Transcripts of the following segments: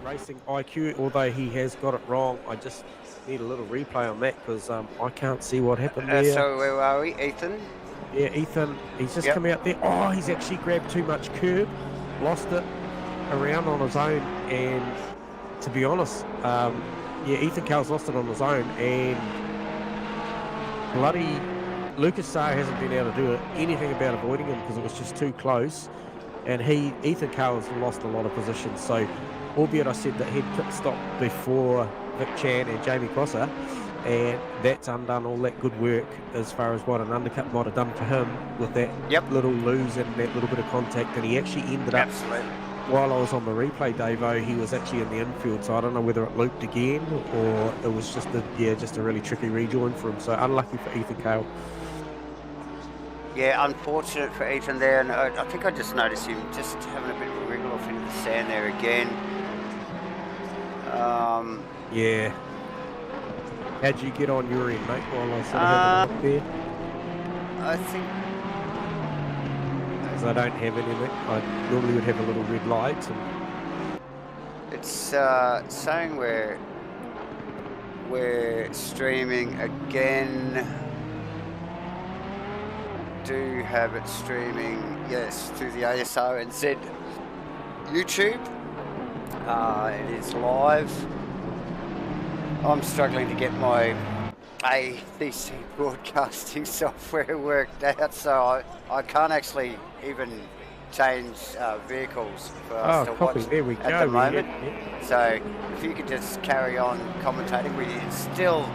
racing IQ, although he has got it wrong. I just need a little replay on that because I can't see what happened there. So where are we, Ethan? Yeah, Ethan, he's just Yep. come out there. Oh, he's actually grabbed too much curb, lost it around on his own, and to be honest, yeah, Ethan Carl's lost it on his own, and bloody Lucas Saar hasn't been able to do anything about avoiding him because it was just too close, and Ethan Carl's lost a lot of positions. So, albeit I said that he'd pit stop before Vic Chan and Jamie Crosser, and that's undone all that good work as far as what an undercut might have done for him with that little lose and that little bit of contact, and he actually ended up. Absolutely. While I was on the replay, Davo, he was actually in the infield, so I don't know whether it looped again or it was just a really tricky rejoin for him. So unlucky for Ethan Cale. Yeah, unfortunate for Ethan there, and I think I just noticed him just having a bit of a wriggle off into the sand there again. Yeah. How'd you get on your end, mate, while I sort of had a look there? I think... Because I don't have anything. I normally would have a little red light. And... It's saying we're streaming again. Do have it streaming, yes, through the ASRNZ YouTube. It is live. I'm struggling to get my ADC broadcasting software worked out, so I can't actually even change vehicles for us to watch there we at go. the moment. So if you could just carry on commentating, we're still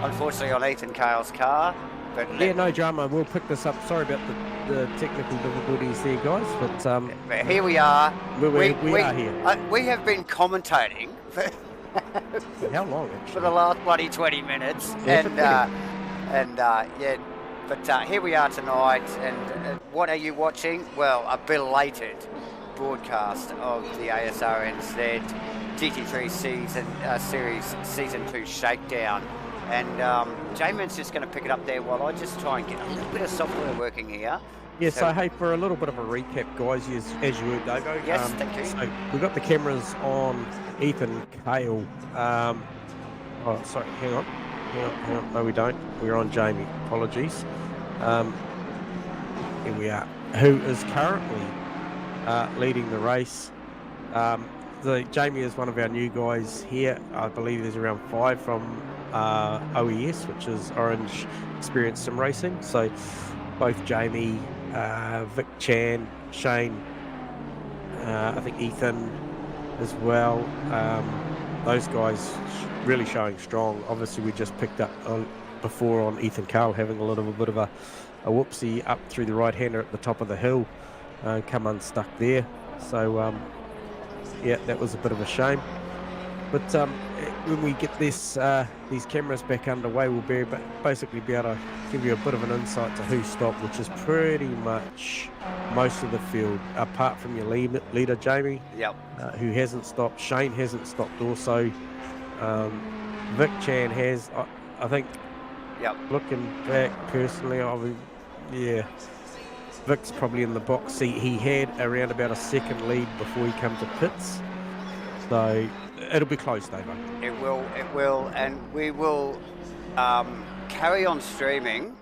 unfortunately on Ethan Cale's car. But yeah, no drama. We'll pick this up. Sorry about the technical difficulties there, guys. But here we are. We are here. We have been commentating for how long? Actually? For the last bloody 20 minutes. Yeah, yeah. But here we are tonight. And what are you watching? Well, a belated broadcast of the ASRNZ GT3 Series Season 2 Shakedown. And Jamin's just going to pick it up there while I just try and get a little bit of software working here. Yeah, so hey, for a little bit of a recap, guys, as you heard, Davo. Yes, thank you. So we've got the cameras on Ethan Cale. Oh, sorry, hang on. No, we don't. We're on Jamie. Apologies. Here we are. Who is currently leading the race. Jamie is one of our new guys here. I believe there's around 5 from OES, which is Orange Experience Sim Racing. So both Jamie, Vic Chan, Shane, I think Ethan as well. Those guys really showing strong. Obviously, we just picked up before on Ethan Cale having a little bit of a whoopsie up through the right-hander at the top of the hill, come unstuck there. So yeah, that was a bit of a shame. But when we get these cameras back underway, we'll basically be able to give you a bit of an insight to who stopped, which is pretty much most of the field, apart from your leader, Jamie, who hasn't stopped. Shane hasn't stopped also. Vic Chan has, I think, looking back personally, yeah, Vic's probably in the box seat. He had around about a second lead before he came to pits. So it'll be close, Davo. It will, and we will carry on streaming,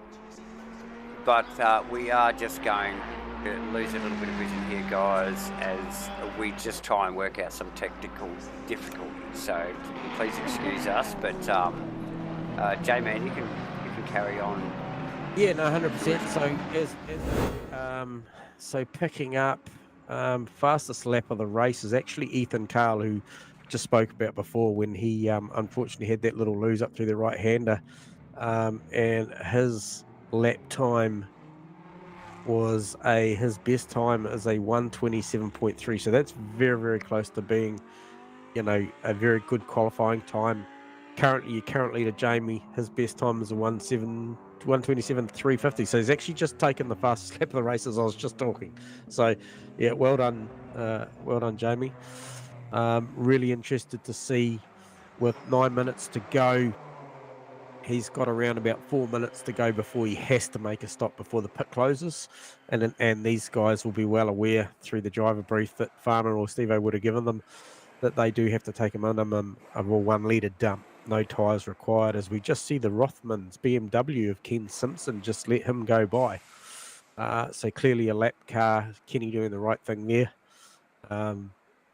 but we are just going to lose a little bit of vision here, guys, as we just try and work out some technical difficulties. So please excuse us, but Jamie, you can carry on. Yeah, no, 100%. So so picking up fastest lap of the race is actually Ethan Cale, who just spoke about before when he unfortunately had that little lose up through the right-hander, and his lap time was his best time is a 1:27.3. So that's very, very close to being, a very good qualifying time. Currently, your current leader Jamie, his best time is a 1:27.350. So he's actually just taken the fastest lap of the race as I was just talking. So yeah, well done, Jamie. Really interested to see, with 9 minutes to go, he's got around about 4 minutes to go before he has to make a stop before the pit closes, and these guys will be well aware through the driver brief that Farmer or Steve-O would have given them that they do have to take a minimum of a 1 litre dump. No tyres required, as we just see the Rothmans BMW of Ken Simpson just let him go by. So clearly a lap car, Kenny doing the right thing there.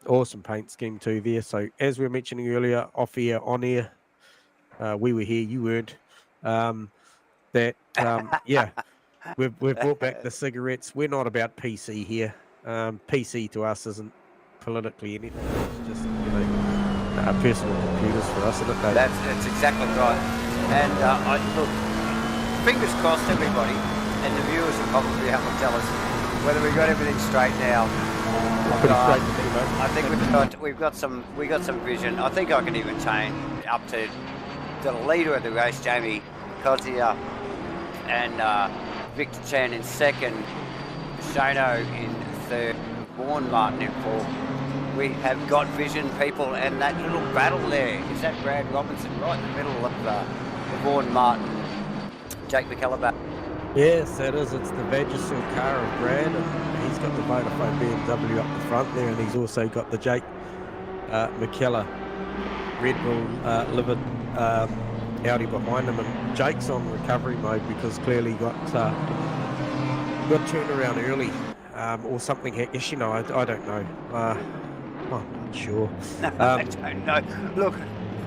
Awesome paint scheme too there. So as we were mentioning earlier, off air, on air, we were here, you weren't. Yeah, we've brought back the cigarettes. We're not about PC here. PC to us isn't politically anything. It's just personal computers for us, isn't it, Dave? That's exactly right. And I look, fingers crossed, everybody, and the viewers will probably have to tell us whether we got everything straight now. Pretty straight to me, mate. I think we've got some vision. I think I can even change up to the leader of the race, Jamie Kozia, and Victor Chan in second, Shano in third, Vaughan Martin in fourth. We have got vision, people, and that little battle there is that Brad Robinson right in the middle of Vaughan Martin, Jake McKellar. Yes, that is. It's the Vagisil car of Brad, and he's got the Vodafone BMW up the front there, and he's also got the Jake McKellar Red Bull livered Audi behind him, and Jake's on recovery mode because clearly got turned around early, or something. I don't know. I'm not sure. I don't know. Look,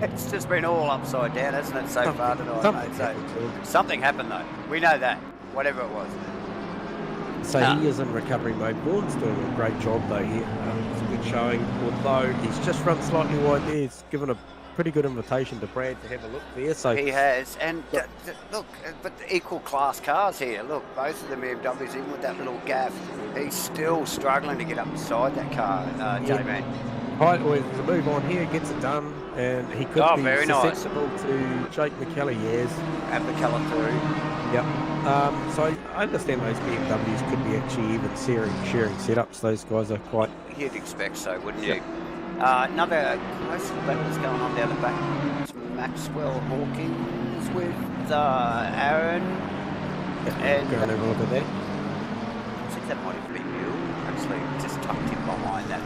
it's just been all upside down, hasn't it, so far tonight, mate? So something happened though. We know that, whatever it was. So he is in recovery mode. Vaughan's doing a great job though here. It's a good showing, although he's just run slightly wide there. He's given a pretty good invitation to Brad to have a look there. So he has, and look, but equal class cars here. Look, both of the BMWs in with that little gaff. He's still struggling to get up inside that car, J-Man. Right, well, the move on here gets it done, and he could be very susceptible to Jake McKellar, yes. And McKellar through. Yep. So I understand those BMWs could be actually even sharing setups. Those guys are quite... You'd expect so, wouldn't you? Another close battle's going on down the back. It's Maxwell Hawkins with Aaron. And going over a little bit there. I think that might have been you. Actually, just tucked in behind that.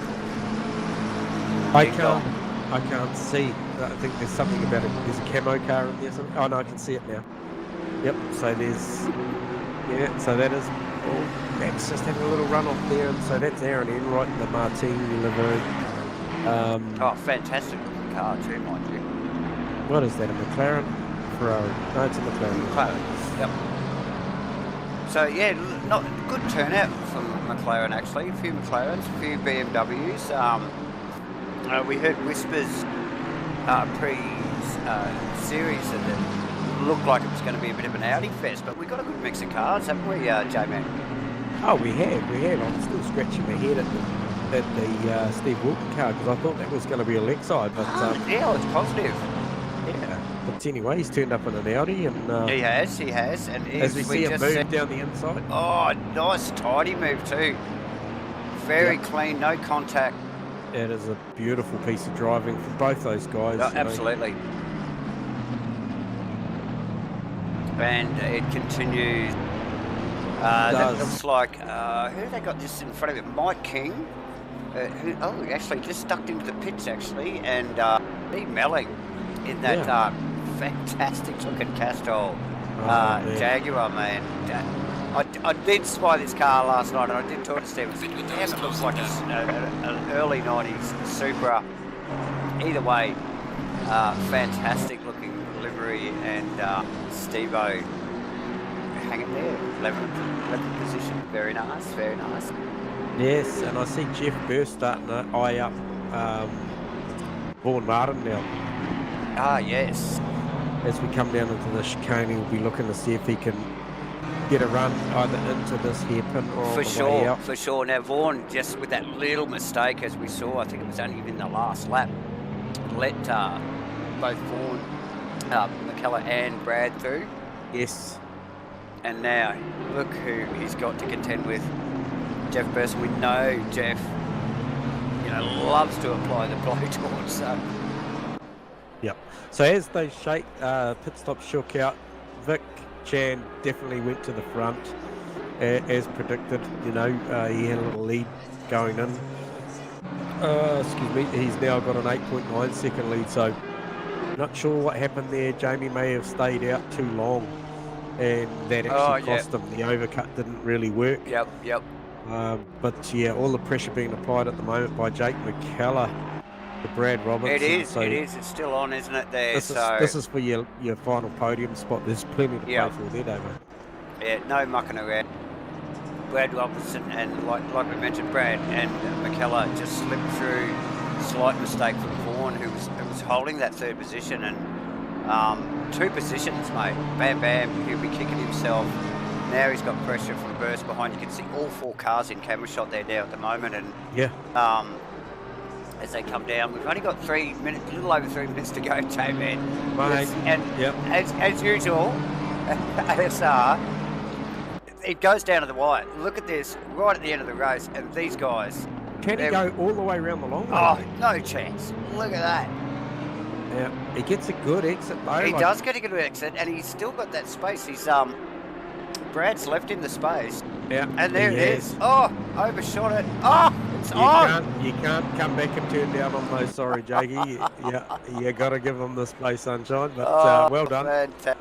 I can't see. I think there's something about it. There's a camo car in there. Oh no, I can see it now. Yep. So there's, yeah. So that is. Oh, Max just having a little run off there, and so that's Aaron Enright in the Martini livery. Fantastic looking car too, mind you. What is that? A McLaren? Ferrari? No, it's a McLaren. McLaren. Yep. So yeah, not good turnout from McLaren actually. A few McLarens, a few BMWs. We heard whispers pre-series that it looked like it was going to be a bit of an Audi fest, but we got a good mix of cars, haven't we, J-Man? Oh, we have. I'm still scratching my head at the Steve Wilton car because I thought that was going to be a Lexi, but yeah, it's positive. Yeah, but anyway, he's turned up in an Audi, and he has, and as we see him move down the inside. Oh, nice, tidy move too. Very clean, no contact. It is a beautiful piece of driving for both those guys. Oh, absolutely. And it continues. That looks like, who have they got just in front of it? Mike King, he actually just ducked into the pits actually, and Lee Melling in that fantastic looking Castrol Jaguar, man. I did spy this car last night, and I did talk to Steve. Damn, it looks like an early 90s Supra. Either way, fantastic looking livery, and Steve-O hanging there, 11th position. Very nice, very nice. Yes, and I see Jeff Burst starting to eye up Vaughan Martin now. Ah, yes. As we come down into the chicane, he'll be looking to see if he can get a run either into this hairpin or for sure, for sure. Now Vaughan, just with that little mistake, as we saw, I think it was only in the last lap, let both Vaughan, McKellar and Brad through. Yes. And now look who he's got to contend with. Jeff Burson. We know Jeff, loves to apply the blowtorch. So. Yep. So as those pit stops shook out, Vic Chan definitely went to the front, as predicted. He had a little lead going in. Excuse me. He's now got an 8.9 second lead. So not sure what happened there. Jamie may have stayed out too long, and that actually cost him. The overcut didn't really work. Yep. But yeah, all the pressure being applied at the moment by Jake McKellar to Brad Robertson. It is. So It's still on, isn't it? There. this is for your final podium spot. There's plenty to play for there, David. Yeah, no mucking around. Brad Robertson and like we mentioned, Brad and McKellar just slipped through. Slight mistake from Vaughan, who was holding that third position, and 2 positions, mate. Bam, bam. He'll be kicking himself. Now he's got pressure from burst behind. You can see all 4 cars in camera shot there now at the moment, and as they come down, we've only got 3 minutes, a little over 3 minutes to go, J-Man. And as usual, ASR, it goes down to the wire. Look at this, right at the end of the race, and these guys. Can he go all the way around the long way? Oh, no chance. Look at that. Yeah, he gets a good exit though. He does get a good exit, and he's still got that space. He's Brad's left in the space. Yeah, and there it is. Oh, overshot it. Oh, it's on. You can't come back and turn down on those. Sorry, Jakey. you got to give them the space, sunshine. But well done. Fantastic.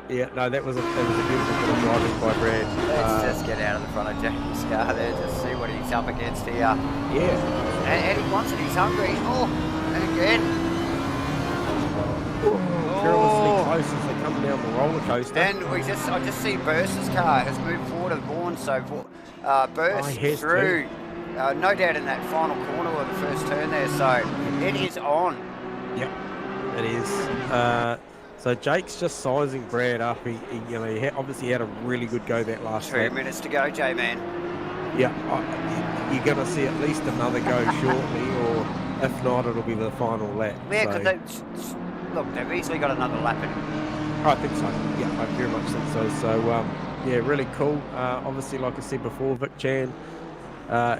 Yeah, no, that was a beautiful bit of driving by Brad. Let's just get out of the front of Jamie's car there, just see what he's up against here. Yeah. And he wants it, he's hungry. Oh, and again. Perilously close as they come down the roller coaster. And I just see Burst's car has moved forward and Vaughan, so Burst through. No doubt in that final corner of the first turn there, so it is on. Yep, it is. So Jake's just sizing Brad up. He obviously had a really good go that last lap. 2 minutes to go, J-Man. Yeah, you're going to see at least another go shortly, or if not, it'll be the final lap. Yeah, because they've easily got another lap in. I think so. Yeah, I very much think so. So, yeah, really cool. Obviously, like I said before, Vic Chan,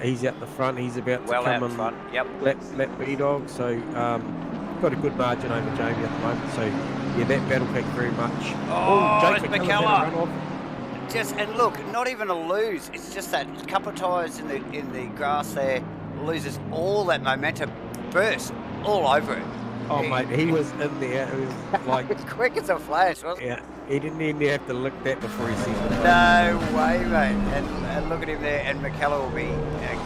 he's out the front. He's about to come in front. Yep. Lap B-Dog. So, got a good margin over Jamie at the moment. So, yeah, that battle pack very much. Jake McKellar. And look, not even a lose. It's just that couple of tyres in the grass there loses all that momentum. Burst all over it. Oh, mate, he was in there. It was like quick as a flash, wasn't it? Yeah, he didn't even have to look that before he seen it. No way, mate. And look at him there, and McKellar will be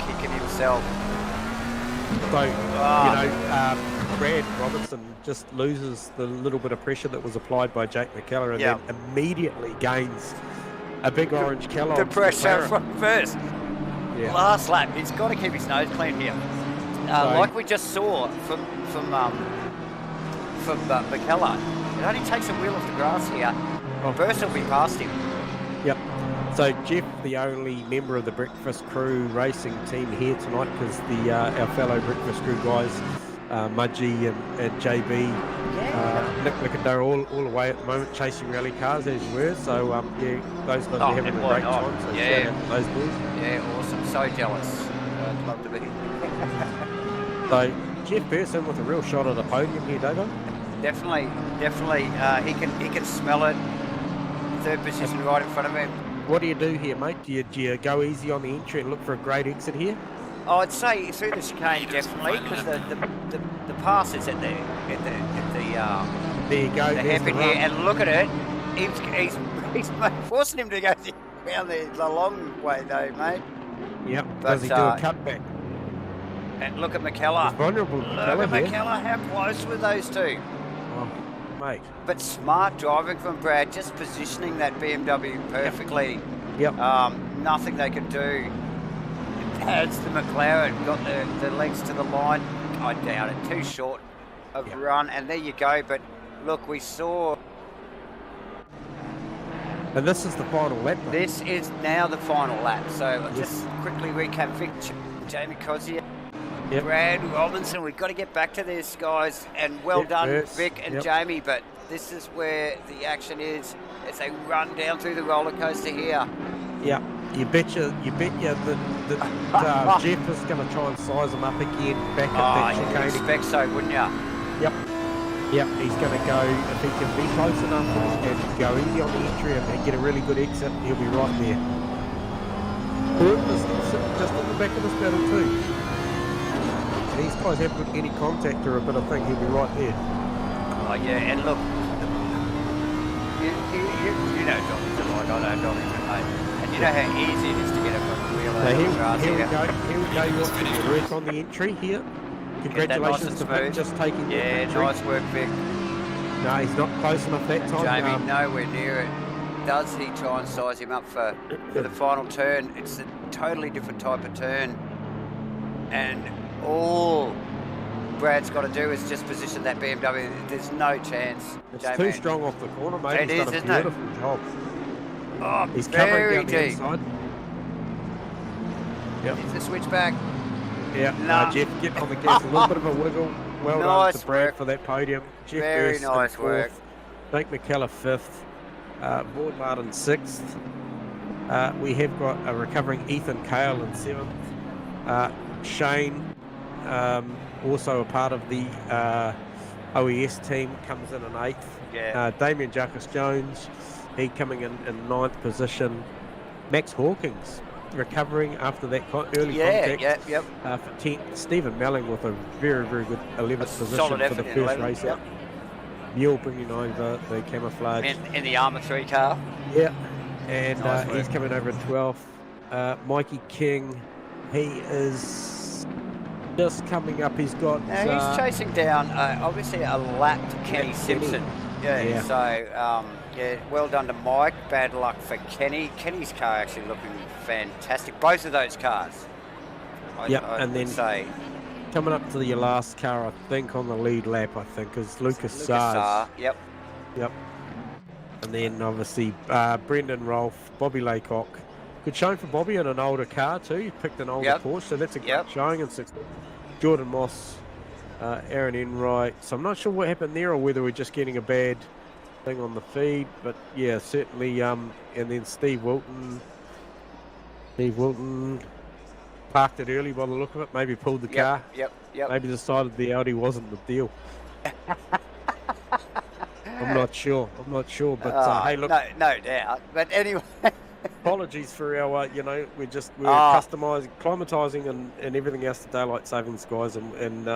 kicking himself. So, Brad Robertson just loses the little bit of pressure that was applied by Jake McKellar, and then immediately gains a big orange Kellogg. The pressure from first. Yeah. Last lap, he's got to keep his nose clean here. Like we just saw from McKellar, it only takes a wheel off the grass here. Burst will be past him. Yep. So Jeff, the only member of the Breakfast Crew racing team here tonight, because our fellow Breakfast Crew guys, Mudgee and JB, Nick Lickender, all away at the moment chasing rally cars as you were. So those guys are having a great time. So shout out to those boys. Yeah, awesome. So jealous. I'd love to be. So Jeff Pearson with a real shot at the podium here, David. Definitely. He can smell it. Third position right in front of him. What do you do here, mate? Do you go easy on the entry and look for a great exit here? I'd say through the chicane definitely, because the pass is at the there you go. The hairpin here, and look at it. He's forcing him to go down the long way though, mate. Yep. Does he do a cutback? And look at McKellar. He's vulnerable. Look at McKellar. How close were those two? Oh, mate. But smart driving from Brad, just positioning that BMW perfectly. Yep. Nothing they can do. Adds to McLaren, got the legs to the line. I doubt it. Too short of run, and there you go. But look, we saw. And this is the final lap. This is now the final lap. So I'll just quickly recap: Vic, Jamie Cozier, Brad Robinson. We've got to get back to this, guys. And well done, Vic and Jamie. But this is where the action is as they run down through the roller coaster here. Yeah. You betcha that Jeff is going to try and size them up again back at that chicane. You'd expect so, wouldn't you? Yep, he's going to go, if he can be close enough and go easy on the entry and get a really good exit, he'll be right there. Just in the back of this battle too. these guys haven't got any contact or a bit of thing, he'll be right there. Oh yeah, and look, you know Donington like I know Donington, mate. And you know how easy it is to get a wheel So out of the grass here we here. go, you watching the work on the entry here. Congratulations to Vic just taking the Yeah, victory. nice work, Vic. No, he's not close enough that time. Jamie, nowhere near it. Does he try and size him up for the final turn? It's a totally different type of turn. And all Brad's got to do is just position that BMW. There's no chance. It's Jamie. too strong off the corner, mate. It He's is, done a isn't it? beautiful job. Oh, He's very covering down the deep. inside. Yep. It's the switchback. Yeah, No. Jeff getting on the gas, a little bit of a wiggle. Well done Nice to Brad work. for that podium. Jeff Very Burst in nice work. fourth. Jake McKellar fifth. Vaughn Martin sixth. We have got a recovering Ethan Cale in seventh. Shane, also a part of the OES team, comes in eighth. Yeah. Damien Jarkus Jones, he coming in ninth position. Max Hawkins recovering after that early contact Yep. for 10th. Stephen Melling with a very, very good 11th position solid for the effort in first 11th, race yep. out. Mule bringing over the camouflage. In the Armour 3 car. Yeah, and Nice work. he's coming over in 12th. Mikey King, he is just coming up. He's got... Now he's chasing down, obviously, a lapped Kenny Simpson. Yeah. So, yeah, well done to Mike. Bad luck for Kenny. Kenny's car actually looking fantastic. Both of those cars. and then say. coming up to your last car, I think, on the lead lap, I think, is Lucas Sars. Yep. And then, obviously, Brendan Rolfe, Bobby Laycock. Good showing for Bobby in an older car, too. He picked an older Porsche, so that's a good showing in 6th. Jordan Moss, Aaron Enright. So I'm not sure what happened there or whether we're just getting a bad thing on the feed, but yeah, certainly. And then Steve Wilton parked it early by the look of it. Maybe pulled the car. Yep. Maybe decided the Audi wasn't the deal. I'm not sure, but hey, look. No doubt. But anyway. Apologies for our, we're acclimatizing and everything else to daylight savings, guys, and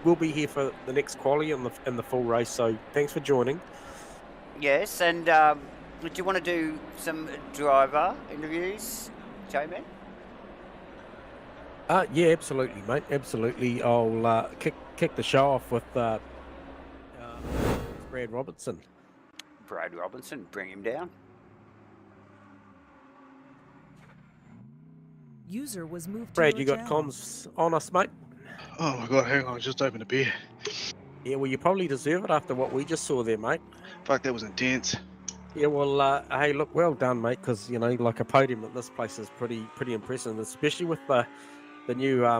we'll be here for the next quali and the full race. So thanks for joining. Yes, and do you want to do some driver interviews, Jamie? Yeah, absolutely, mate. Absolutely. I'll kick the show off with Brad Robinson. Brad Robinson, bring him down. User was moved Brad, to you your got channel. comms on us, mate? Oh my god, hang on, I just opened a beer. Yeah, well, you probably deserve it after what we just saw there, mate. Fuck, that was intense. Yeah, well, hey, look, well done, mate, because, like a podium at this place is pretty impressive, especially with the new... I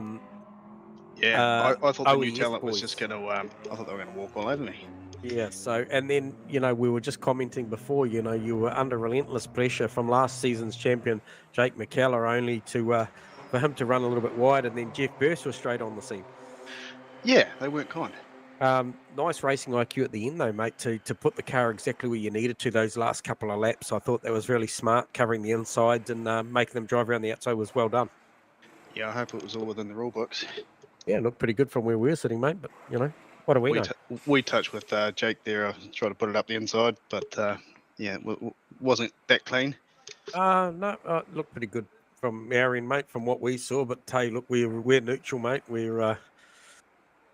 thought the new OES talent was boys. just going to, I thought they were going to walk all over me. Yeah, so, and then, we were just commenting before, you were under relentless pressure from last season's champion, Jake McKellar, only to for him to run a little bit wide, and then Jeff Burst was straight on the scene. Yeah, they weren't kind. Nice racing IQ at the end, though, mate, to put the car exactly where you needed to those last couple of laps. I thought that was really smart, covering the insides and making them drive around the outside was well done. Yeah, I hope it was all within the rule books. Yeah, looked pretty good from where we were sitting, mate, but, what do we know? We touched with Jake there. I tried to put it up the inside, but yeah, wasn't that clean. No, looked pretty good from our end, mate, from what we saw. But hey, look, we're neutral, mate. We're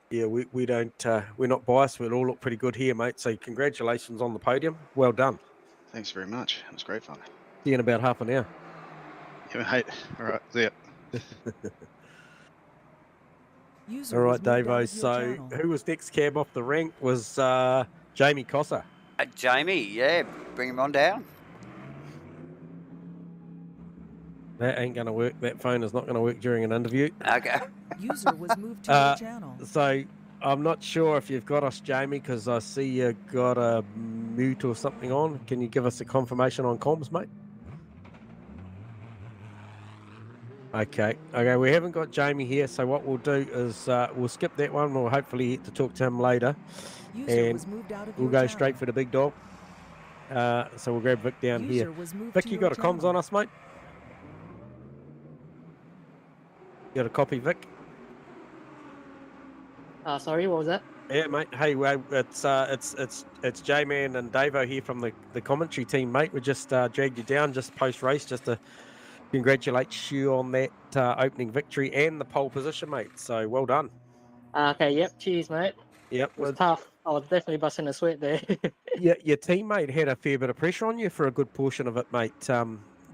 we don't we're not biased. We all look pretty good here, mate. So congratulations on the podium. Well done. Thanks very much. It was great fun. See you in about half an hour. Yeah, hey, all right, see ya. User All was right, moved out Davo. of your So channel. who was next cab off the rank was Jamie Cossa. Jamie, yeah, bring him on down. That ain't going to work. That phone is not going to work during an interview. Okay. User was moved to your channel. So I'm not sure if you've got us, Jamie, because I see you got a mute or something on. Can you give us a confirmation on comms, mate? Okay, we haven't got Jamie here, so what we'll do is we'll skip that one. We'll hopefully get to talk to him later. User And was moved out of we'll your go channel. straight for the big dog. So we'll grab Vic down User here. was moved Vic, to you your got a comms channel. on us, mate? You got a copy, Vic? Sorry, what was that? Yeah, mate. Hey, well, it's J-Man and Davo here from the commentary team, mate. We just dragged you down just post race, just to congratulate you on that opening victory and the pole position, mate. So well done. Okay, yep, cheers, mate. Yep. It was tough. I was definitely busting a sweat there. Your teammate had a fair bit of pressure on you for a good portion of it, mate.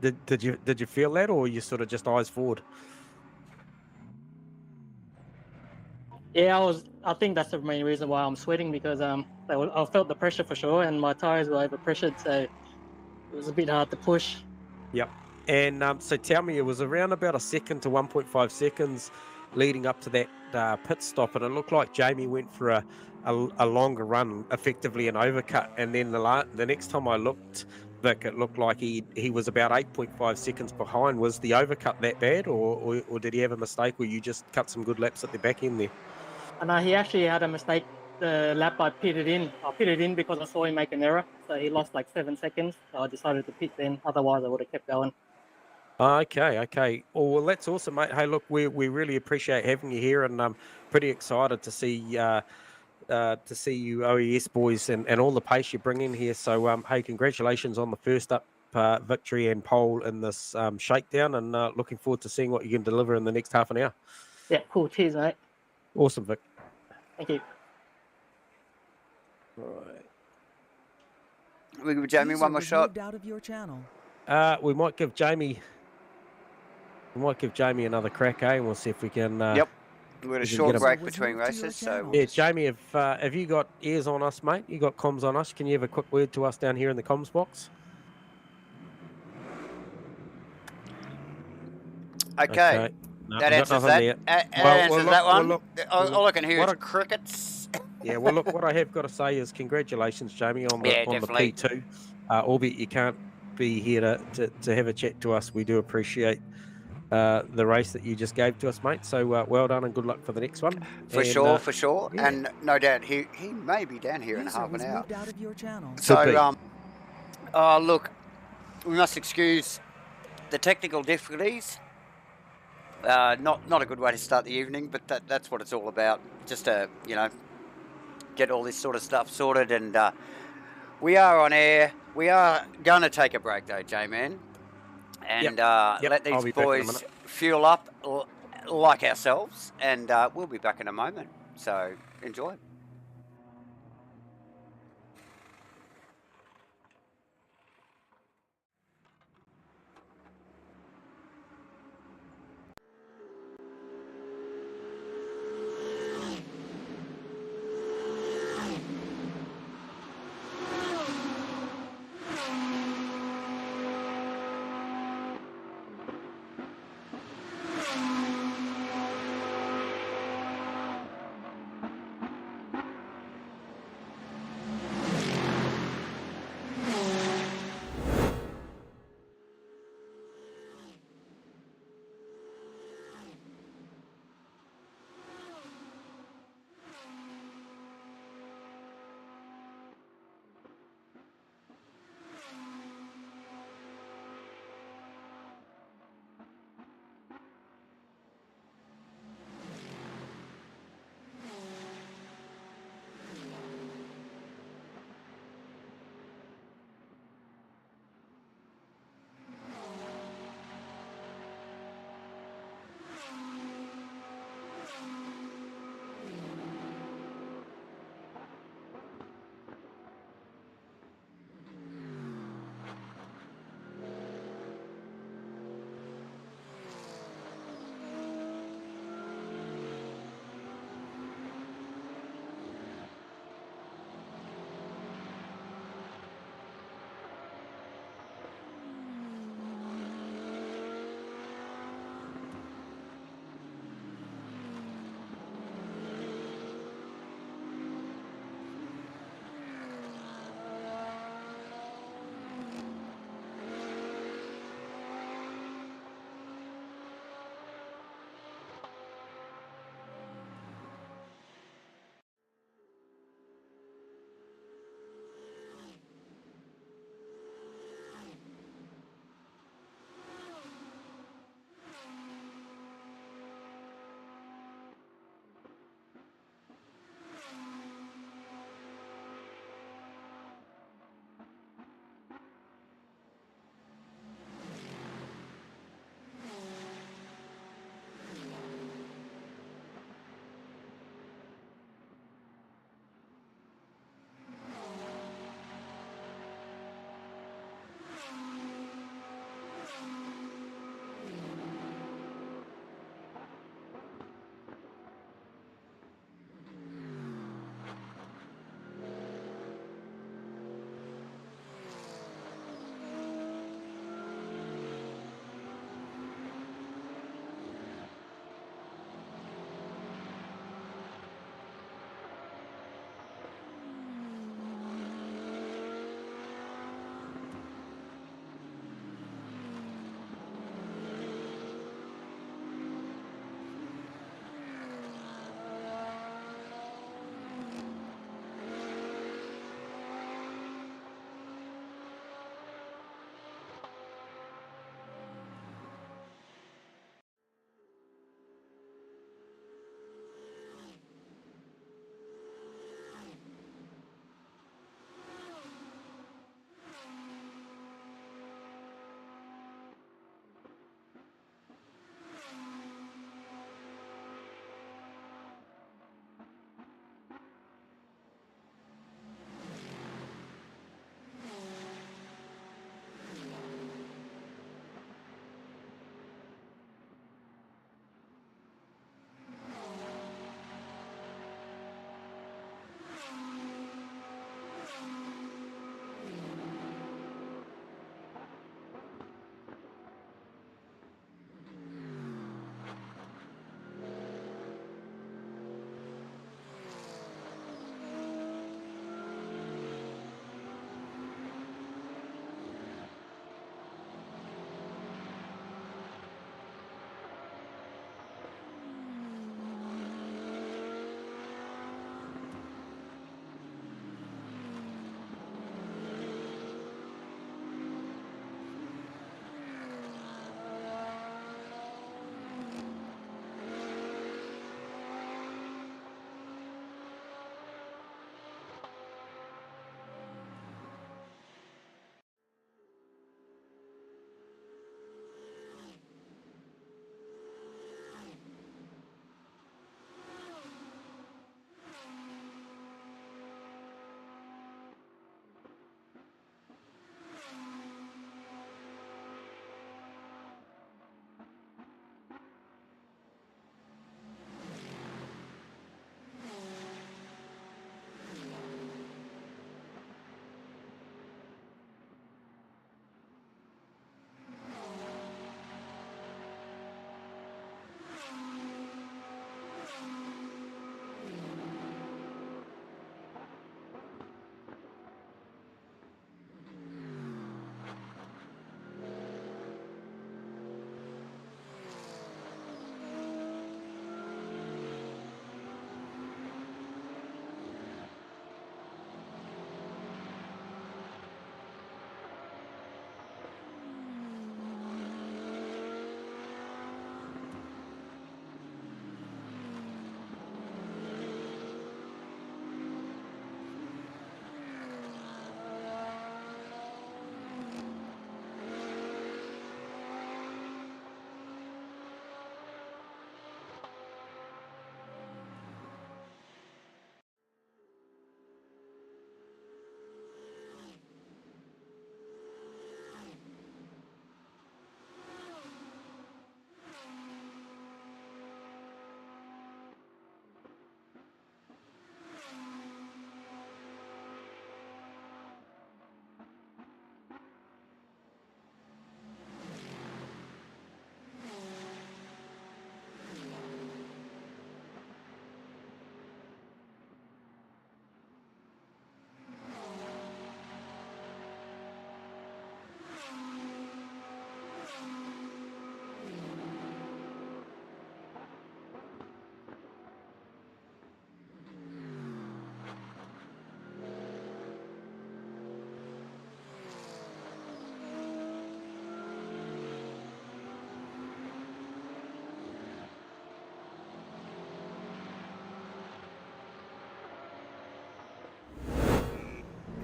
Did you feel that, or you sort of just eyes forward? Yeah, I think that's the main reason why I'm sweating because I felt the pressure for sure, and my tires were over pressured, so it was a bit hard to push. Yep. And so tell me, it was around about a second to 1.5 seconds leading up to that pit stop, and it looked like Jamie went for a longer run, effectively an overcut. And then the next time I looked, Vic, it looked like he was about 8.5 seconds behind. Was the overcut that bad, or did he have a mistake, or you just cut some good laps at the back end there? And he actually had a mistake. The lap I pitted in because I saw him make an error, so he lost like 7 seconds. So I decided to pit then. Otherwise, I would have kept going. Okay. Oh, well, that's awesome, mate. Hey, look, we really appreciate having you here, and I'm pretty excited to see you OES boys and all the pace you bring in here. So, hey, congratulations on the first up victory and pole in this shakedown, and looking forward to seeing what you can deliver in the next half an hour. Yeah, cool. Cheers, mate. Awesome, Vic. Thank you. All right. We give Jamie one more shot. Moved out of your channel. We might give Jamie another crack, eh? And we'll see if we can. Yep. We had a we can short get him. break Was between moved to your races, so channel. we'll Yeah, just- Jamie, have you got ears on us, mate? You got comms on us? Can you have a quick word to us down here in the comms box? Okay. No, That we've got answers nothing that. there. That Well, answers look, that one. well, All I can hear what is a- crickets. Yeah, well, look, what I have got to say is congratulations, Jamie, on the Yeah, on the definitely. P2. Albeit you can't be here to have a chat to us, we do appreciate the race that you just gave to us, mate. So well done and good luck for the next one. For sure. Yeah. And no doubt he may be down here in User half an was hour. moved out of your channel. be. So, look, we must excuse the technical difficulties. Not a good way to start the evening, but that's what it's all about. Just to, get all this sort of stuff sorted. And we are on air. We are going to take a break, though, J-Man. And Yep, let I'll these be back in a boys minute. fuel up like ourselves. And we'll be back in a moment. So, enjoy.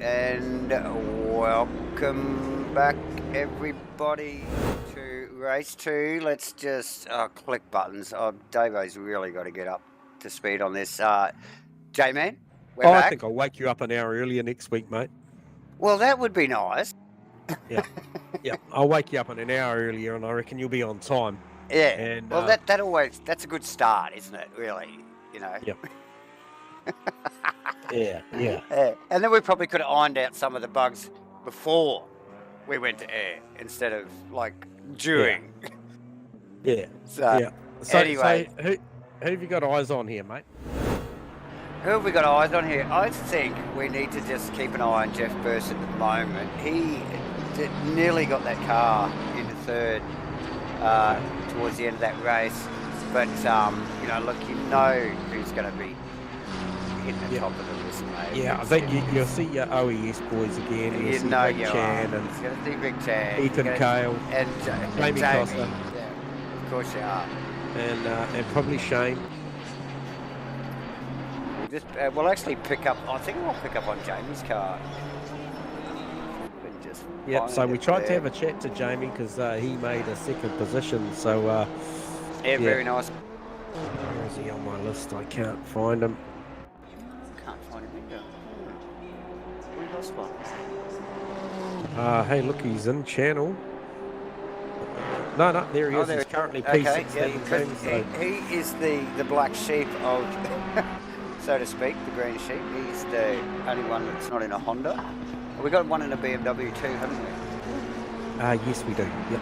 And welcome back, everybody, to race 2. Let's just click buttons. Davo's really got to get up to speed on this. J-Man, we're back. I think I'll wake you up an hour earlier next week, mate. Well, that would be nice. Yeah, I'll wake you up an hour earlier, and I reckon you'll be on time. Yeah. And, well, that's a good start, isn't it? Really, you know. Yep. Yeah. And then we probably could have ironed out some of the bugs before we went to air instead of like during. Yeah. So Anyway, so who have you got eyes on here, mate? who have we got eyes on here? I think we need to just keep an eye on Jeff Burst at the moment. He nearly got that car into third towards the end of that race, but you know, look, you know who's going to be hitting the top of the list, mate. Yeah, I think you'll see your OES boys again. You'll see know Big you Chan are. and You're going to see Big Chan, Ethan Cale, and Jamie Costa. Yeah, of course you are. And probably Shane. We'll actually pick up. I think we'll pick up on Jamie's car. Yep. So we tried to have a chat to Jamie because he made a second position. So yeah, very nice. Where is he on my list? I can't find him. Can't find him either. We lost one. Hey, look, he's in channel. No, there he is. He's currently P16. He is the black sheep of, so to speak, the green sheep. He's the only one that's not in a Honda. We got one in a BMW too, haven't we? Yes, we do. Yep.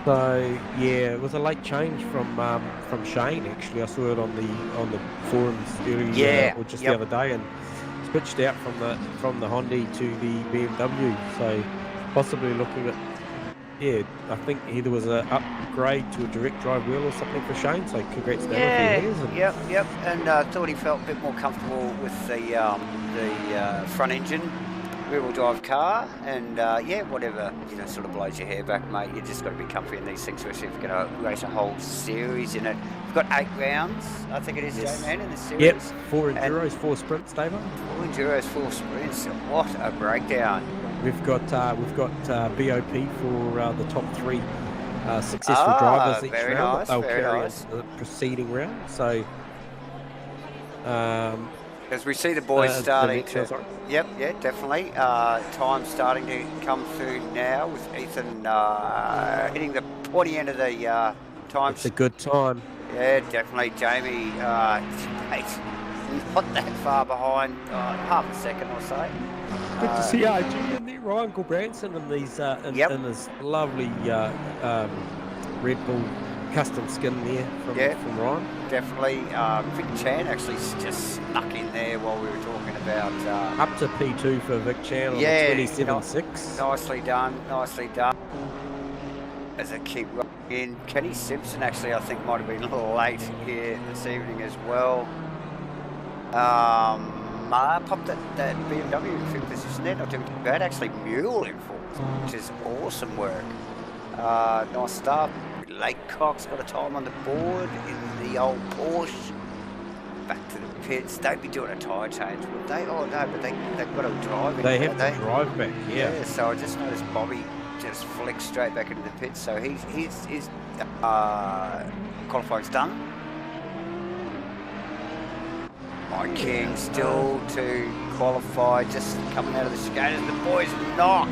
So yeah, it was a late change from Shane. Actually, I saw it on the forums earlier, or just the other day, and switched out from the Honda to the BMW. So possibly looking at. Yeah, I think either was an upgrade to a direct drive wheel or something for Shane. So congrats to him if he has. Yep. And thought he felt a bit more comfortable with the front engine rear-wheel drive car. And yeah, whatever, you know, sort of blows your hair back, mate. You just got to be comfy in these things, especially if you're going to race a whole series in it. We've got 8 rounds, I think it is, J-Man, in this series. Yep, 4 enduros, 4 sprints, Dave. 4 enduros, 4 sprints. What a breakdown! We've got BOP for the top 3 successful drivers each round. Nice, They'll carry nice. on the preceding round. So, as we see the boys starting to. Yep, yeah, definitely. Time starting to come through now with Ethan hitting the pointy end of the time. It's a good time. Yeah, definitely. Jamie, not that far behind, half a second or so. Good to see RG in there, Ryan Gilbranson, and these in this lovely Red Bull custom skin there from Ryan. Definitely. Vic Chan actually just snuck in there while we were talking about up to P2 for Vic Chan on the 27.6. Nicely done. As I keep in, Kenny Simpson actually I think might have been a little late here this evening as well. Popped that BMW in 5th position there, not too bad. Actually, Mule in 4th, which is awesome work. Nice stuff. Lakecock's got a time on the board in the old Porsche. Back to the pits. They'd be doing a tyre change, would they? Oh no, but they've got to drive. They have to drive back. Yeah. So I just noticed Bobby just flicked straight back into the pits. So his qualifying's done. My King still to qualify, just coming out of the chicane as the boys knock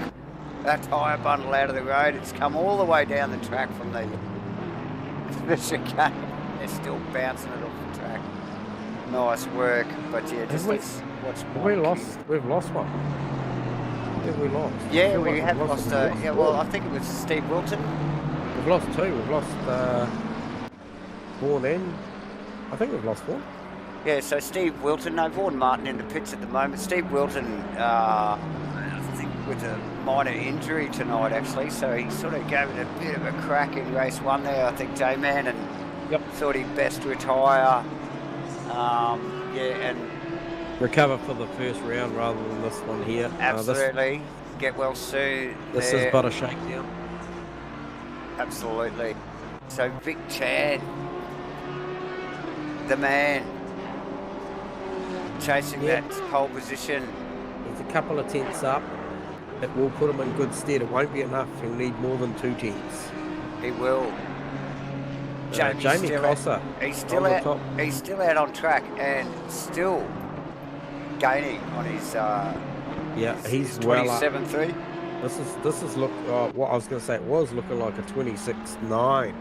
that tyre bundle out of the road. It's come all the way down the track from the chicane. They're still bouncing it off the track. Nice work, but yeah, just let's watch. We've lost one. Have we lost? Yeah, we have lost. Well, I think it was Steve Wilton. We've lost 2. We've lost Vaughan and I think we've lost 4. Yeah, so Steve Wilton, no, Vaughan Martin in the pits at the moment. Steve Wilton, I think with a minor injury tonight actually, so he sort of gave it a bit of a crack in race 1 there, I think, J-Man, and thought he'd best retire. And recover for the first round rather than this one here. Absolutely. Get well soon. This is but a shakedown. Absolutely. So Vic Chan, the man, chasing Yeah. that pole position. He's a couple of tenths up. It will put him in good stead. It won't be enough. He'll need more than 2 tenths. He will. Jamie still out- Cosser He's still on the out. top. He's still out on track and still gaining on his. Yeah, he's his well up. 27.3. This is look. What I was going to say, it was looking like a 26.9.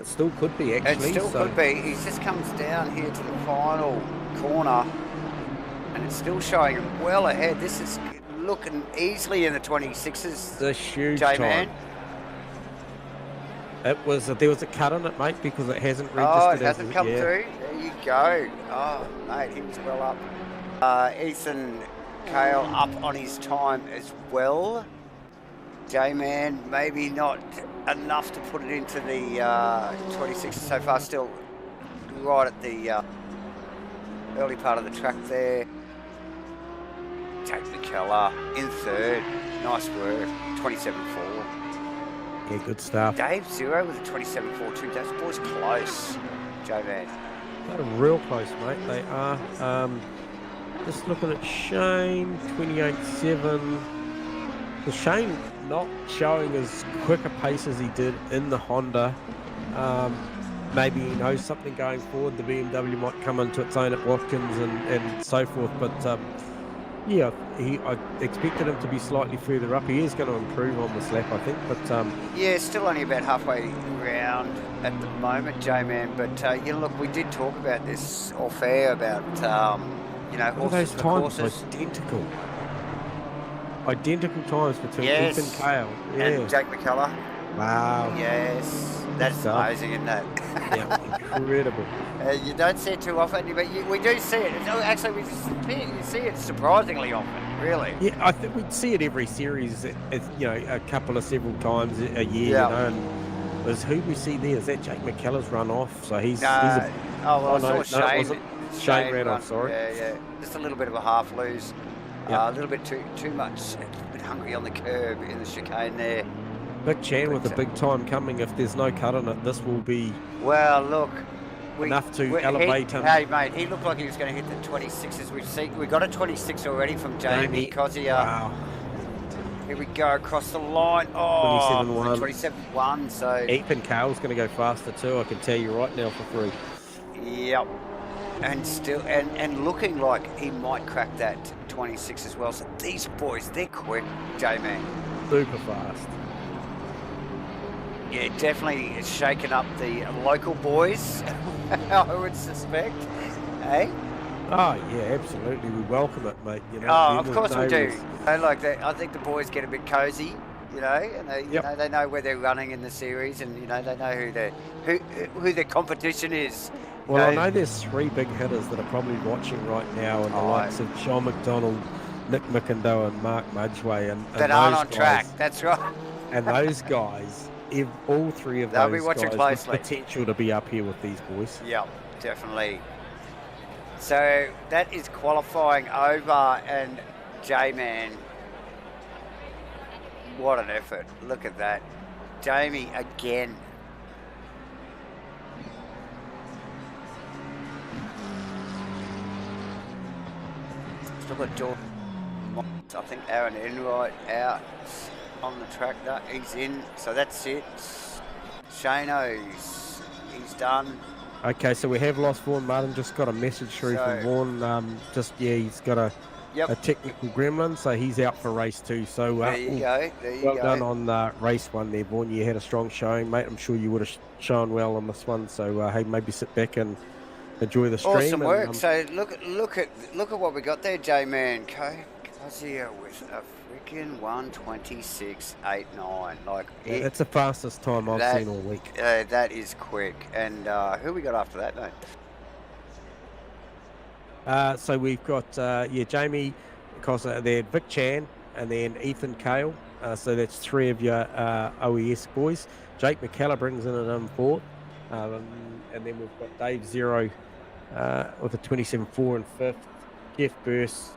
It still could be actually. It still so, could be. He just comes down here to the final corner, and it's still showing him well ahead. This is looking easily in the 26s. The huge J-Man. time. It was. There was a cut on it, mate, because it hasn't registered. Oh, it as hasn't a- come yeah. through. There you go. Oh, mate, he was well up. Ethan Cale up on his time as well. J-Man, maybe not enough to put it into the 26 so far. Still right at the early part of the track there. Jake McKellar in third. Nice work. 27.4. Yeah, good stuff. Dave Zero with a 27.4 too. Those boys close. J-Man. They're real close, mate. They are. Just looking at Shane, 28.7. The Shane not showing as quick a pace as he did in the Honda. Maybe he knows something going forward. The BMW might come into its own at Watkins and so forth. But yeah, I expected him to be slightly further up. He is going to improve on this lap, I think. But Yeah, still only about halfway round at the moment, J-Man. But you know, look, we did talk about this off air about you know, all horses those for times courses. were identical times between Yes. Ethan Cale. Yeah. And Jake McKellar. Wow. Yes, that's stuff. amazing, isn't it? Yeah, incredible. You don't see it too often, but we do see it. Actually, we see it surprisingly often, really. Yeah, I think we'd see it every series, you know, a couple of several times a year, Yeah. you know. And there's who we see there. Is that Jake McKellar's run off? So he's Oh, well, oh, I saw no, it Shane. wasn't. Shane ran off, sorry. Yeah. Just a little bit of a half lose. Yeah. A little bit too much. A bit hungry on the curb in the chicane there. Big Chan with a big time coming. If there's no cut on it, this will be Well, look. enough to elevate him. Hey, mate, he looked like he was going to hit the 26s. We got a 26 already from Jamie Cozzier. Wow. Here we go across the line. Oh, 27.1. 27.1. So, Ethan Cale's going to go faster too. I can tell you right now for free. yep. And still, and looking like he might crack that 26 as well. So these boys, they're quick, J-Man. Super fast. Yeah, definitely shaking up the local boys, I would suspect. Hey? Oh yeah, absolutely. We welcome it, mate. You know. Oh, End of course the we day do. was- I like that. I think the boys get a bit cosy, you know, and they, you Yep. know, they know where they're running in the series, and you know, they know who their competition is. Well, I you know there's 3 big hitters that are probably watching right now, and the Oh, likes of Sean McDonald, Nick McIndoe, and Mark Mudgeway, and that aren't those on track. guys- That's right. And those guys, all 3 of They'll be those watching guys closely. with potential to be up here with these boys. Yep, definitely. So that is qualifying over, and J-Man, what an effort. Look at that. Jamie again. Look at Jordan. I think Aaron Enright out on the track. No, he's in, so that's it. Shano's, he's done. Okay, so we have lost Vaughan Martin. Just got a message through So- from Vaughan. He's got a technical gremlin, so he's out for race 2. So There you go. There you well go. done on race 1 there, Vaughan. You had a strong showing, mate. I'm sure you would have shown well on this one. So hey, maybe sit back and enjoy the stream. Awesome and, work. So look at what we got there, J-Man. Cozzier with a freaking 1:26.89. Like that's the fastest time I've that- seen all week. that is quick. And who we got after that, mate? So we've got Jamie Cosser there, Vic Chan, and then Ethan Cale. So that's 3 of your OES boys. Jake McKellar brings in an 4th, and then we've got Dave Zero with a 27.4 in 5th. Jeff Burst,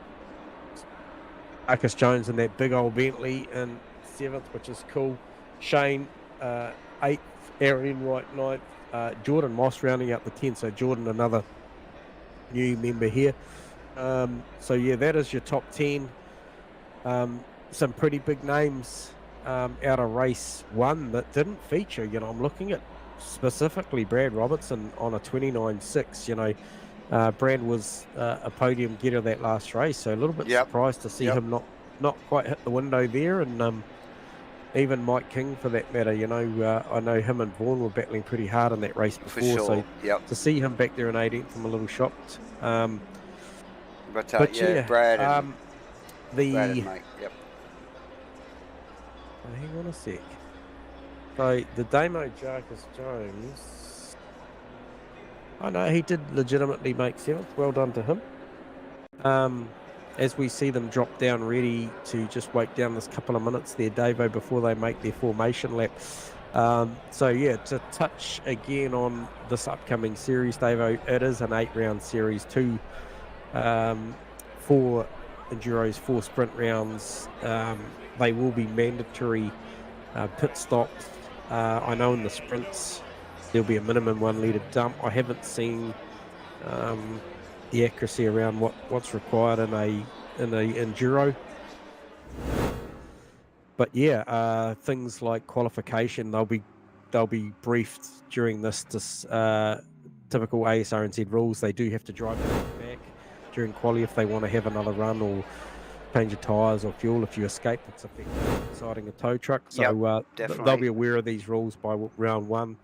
Marcus Jones, and that big old Bentley in 7th, which is cool. Shane 8th, Aaron Enright 9th, Jordan Moss rounding out the 10th. So Jordan, another new member here. So yeah, that is your top 10. Some pretty big names out of race 1 that didn't feature. You know, I'm looking at specifically Brad Robertson on a 29.6. You know, Brad was a podium getter that last race, so a little bit Yep. surprised to see Yep. him not quite hit the window there. And even Mike King, for that matter, you know, I know him and Vaughan were battling pretty hard in that race For before, sure. so Yep. to see him back there in 18th, I'm a little shocked. But yeah, Brad and the Mike. Yep. hang on a sec. So the Damo Jarvis Jones, I know he did legitimately make 7th. Well done to him. As we see them drop down, ready to just wait down this couple of minutes there, Davo, before they make their formation lap. So yeah, to touch again on this upcoming series, Davo, it is an 8-round series, 4 enduros, 4 sprint rounds. They will be mandatory pit stops. I know in the sprints there'll be a minimum 1 litre dump. I haven't seen the accuracy around what's required in a enduro, but yeah, things like qualification, they'll be briefed during this typical ASRNZ rules. They do have to drive back during quali if they want to have another run or change of tyres or fuel. If you escape, it's effectively deciding a tow truck. So definitely. they'll be aware of these rules by round 1.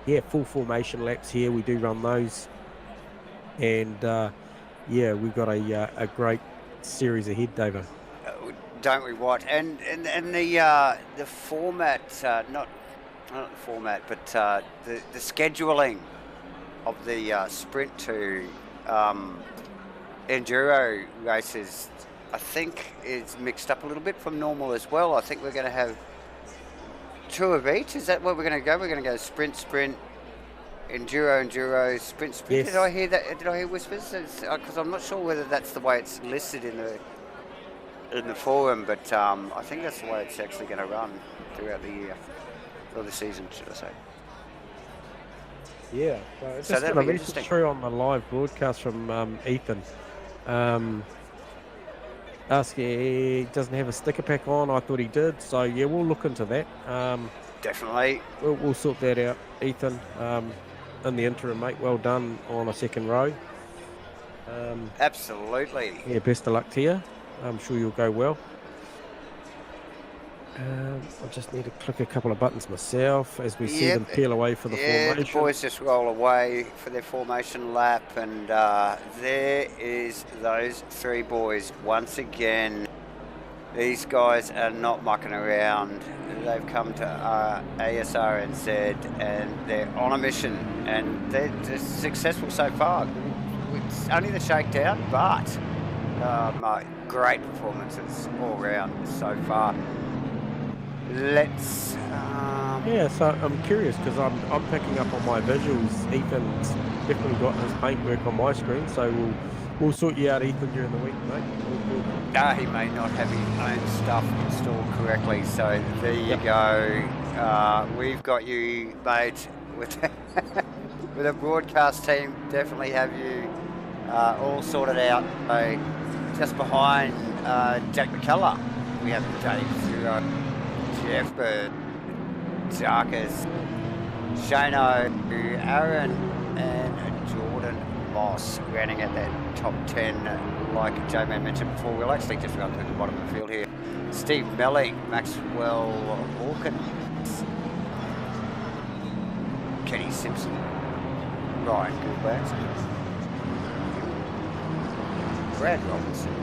Yeah, full formation laps here, we do run those, and yeah, we've got a great series ahead, David. Don't we what? And the format, not the format, but the scheduling of the sprint to enduro races, I think is mixed up a little bit from normal as well. I think we're going to have 2 of each. Is that what we're going to go? We're going to go sprint, enduro, sprint. Yes. Did I hear that? Did I hear whispers? Because I'm not sure whether that's the way it's listed in the forum, but I think that's the way it's actually going to run throughout the year, or the season, should I say? Yeah, So just that'll got a be message interesting. through on the live broadcast from Ethan. Asking, he doesn't have a sticker pack on. I thought he did, so yeah, we'll look into that. Definitely. We'll sort that out, Ethan. In the interim, mate, well done on a 2nd row. Absolutely. Yeah, best of luck to you. I'm sure you'll go well. I just need to click a couple of buttons myself as we see them peel away for the formation. The boys just roll away for their formation lap, and there is those 3 boys once again. These guys are not mucking around. They've come to ASRNZ and they're on a mission, and they're just successful so far. It's only the shakedown, but great performances all round so far. Let's yeah, so I'm curious because I'm picking up on my visuals. Ethan's definitely got his paintwork on my screen, so we'll sort you out, Ethan, during the week, mate. he may not have his own stuff installed correctly, so there you go. We've got you, mate, with with a broadcast team. Definitely have you all sorted out. Just behind Jack McKellar, we have Dave, Jeff Bird, Jarkers, Shano, Aaron, and Jordan Moss running at that top 10. Like J-Man mentioned before, we'll actually just run through the bottom of the field here. Steve Melling, Maxwell Hawkins, Kenny Simpson, Ryan Goodbags, Brad Robinson,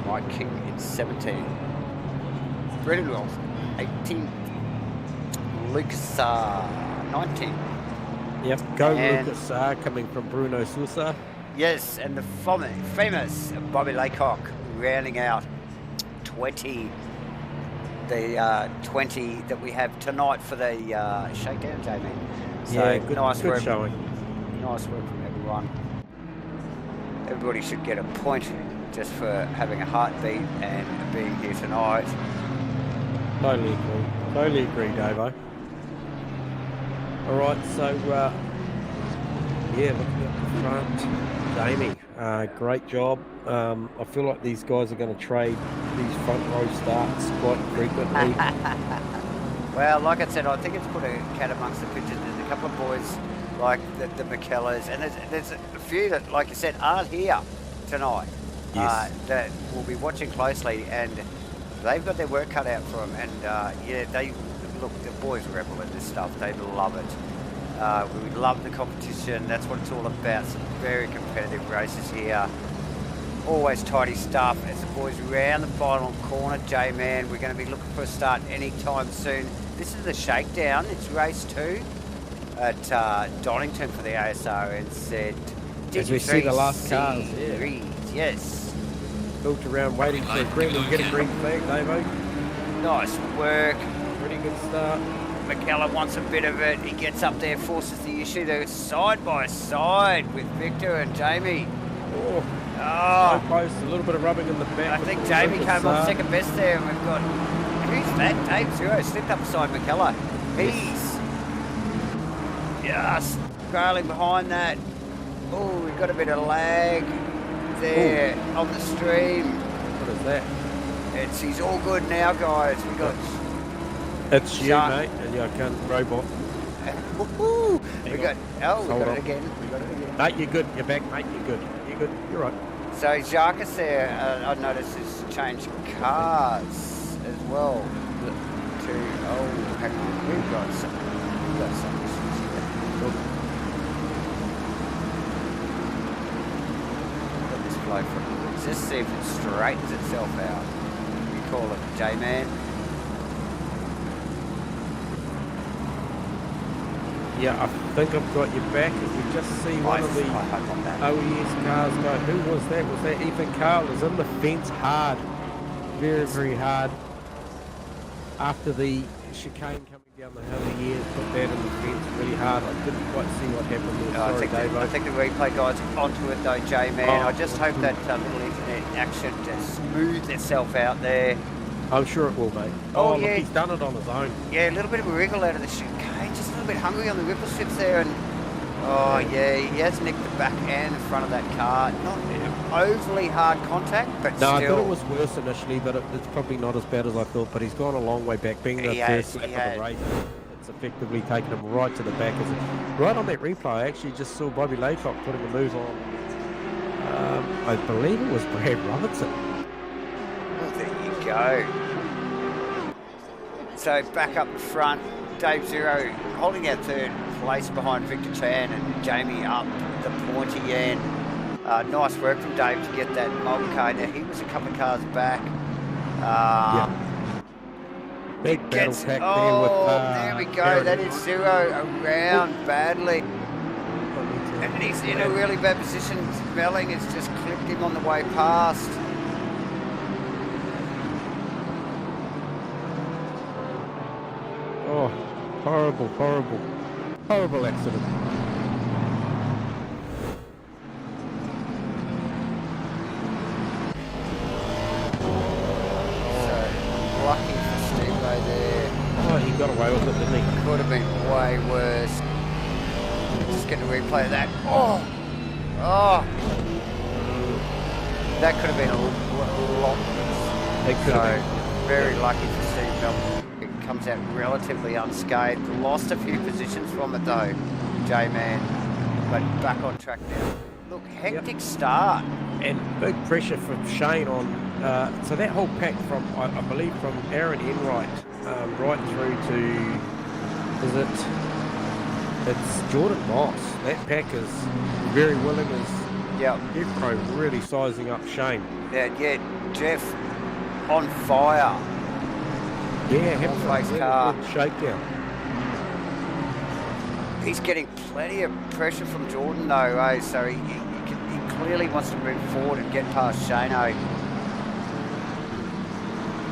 Mike King in 17, Brendan Wells 18, Lucas 19. Yep, go And- Lucas, coming from Bruno Sousa. Yes, and the famous Bobby Laycock rounding out 20. The 20 that we have tonight for the shakedown, Jamie. So Yeah, good, nice good work. showing. Nice work from everyone. Everybody should get a point just for having a heartbeat and being here tonight. Totally agree. Totally agree, Davo. All right, so Yeah, looking at the front, Jamie, great job. I feel like these guys are going to trade these front row starts quite frequently. Well, like I said, I think it's put a cat amongst the pigeons. There's a couple of boys like the McKellars, and there's a few that, like you said, aren't here tonight. Yes. That will be watching closely, and they've got their work cut out for them. And yeah, they look, the boys revel in this stuff. They love it. We love the competition. That's what it's all about. Some very competitive races here. Always tidy stuff. As the boys round the final corner, J-Man, we're going to be looking for a start anytime soon. This is the Shakedown. It's race 2 at Donington for the ASRNZ. As we see the last cars, yeah. Yes. Built around waiting for a green and get a green flag, Davo. Nice work. Pretty good start. McKellar wants a bit of it. He gets up there, forces the issue. They're side by side with Victor and Jamie. Oh, Oh, so close. A little bit of rubbing in the back. I think Jamie came off second best there, and we've got, who's that? Dave Zero slipped up beside McKellar. He's just trailing behind that. Oh, we've got a bit of lag there on the stream. What is that? He's all good now, guys. We got. It's you, Shark. mate, and your cunt robot. Woohoo! We got. Oh, we Hold got on. it again. We got it again. Mate, you're good. You're back, mate. You're good. You're good. You're right. So Jacques there, I noticed, has changed cars as well. To hang on, we've got some issues here. Let this flow for a minute. Just see if it straightens itself out. We call it J-Man. Yeah, I think I've got you back. If we just see one of the I hope on that. OES cars go. Who was that? Was that Ethan Carl? Was in the fence hard. Very, very hard. After the chicane coming down the hill, he has put that in the fence really hard. I didn't quite see what happened there. I Sorry, Dave. think the replay guys are onto it though, J-Man. Oh. I just hope that little internet action just smooths itself out there. I'm sure it will, mate. Oh, Look, yeah. he's done it on his own. Yeah, a little bit of a wriggle out of the chicane, just a little bit hungry on the ripple strips there, and oh yeah, he has nicked the back and the front of that car. Not overly hard contact, but No, still. I thought it was worse initially, but it's probably not as bad as I thought. But he's gone a long way back, being the He first has, lap he of has. the race. It's effectively taken him right to the back. Right on that replay, I actually just saw Bobby Laycock putting a move on. I believe it was Brad Robertson. Well, there you go. So back up the front, Dave Zero holding out third place behind Victor Chan and Jamie up the pointy end. Nice work from Dave to get that mob car. Now he was a couple of cars back. Big battle Gets, pack oh, there with. there we go. Aaron That is Zero around badly. Inwright. And he's in a really bad position. Smelling has just clipped him on the way past. Oh, horrible, horrible, horrible accident. So lucky for Steve-O there. Oh, he got away with it, didn't he? Could have been way worse. Just get a replay of that. Oh! Oh! That could have been a lot worse. It could have So, very lucky for Steve Bell. It comes out relatively unscathed. Lost a few positions from it though, J-Man. But back on track now. Look, hectic start. And big pressure from Shane on, so that whole pack from, I believe, from Aaron Enright right through to, it's Jordan Moss. That pack is very willing as Yeah, Pro really sizing up Shane. yeah, Jeff on fire. Yeah, Full face having car. a good shakedown. He's getting plenty of pressure from Jordan though, eh? So he clearly wants to move forward and get past Shano.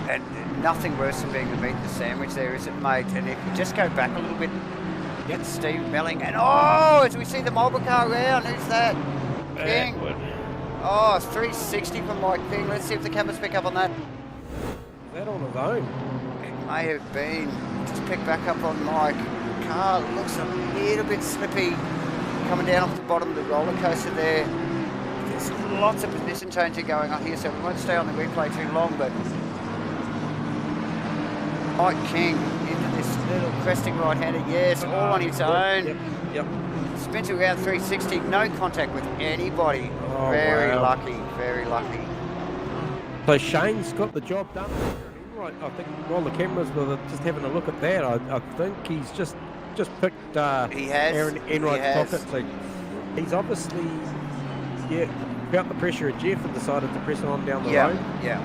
And nothing worse than being the meat in the sandwich there, is it, mate? And if you just go back a little bit, get Steve Melling, and oh, as we see the Mulber car around, who's that? King. Oh, 360 from Mike King. Let's see if the cameras pick up on that. Is that on his own? It may have been. Just pick back up on Mike. Car looks a little bit slippy. coming down off the bottom of the roller coaster there. There's lots of position changing going on here, so we won't stay on the replay too long, but Mike King into this little cresting right-hander, yes, all on his own. Yep. Spins around 360, no contact with anybody. Oh, Very wow. lucky, very lucky. So Shane's got the job done. Right, I think while the cameras were just having a look at that, I think he's just picked He has. Aaron Enright's He has. pocket. So he's obviously felt the pressure of Jeff and decided to press on down the road. Yeah.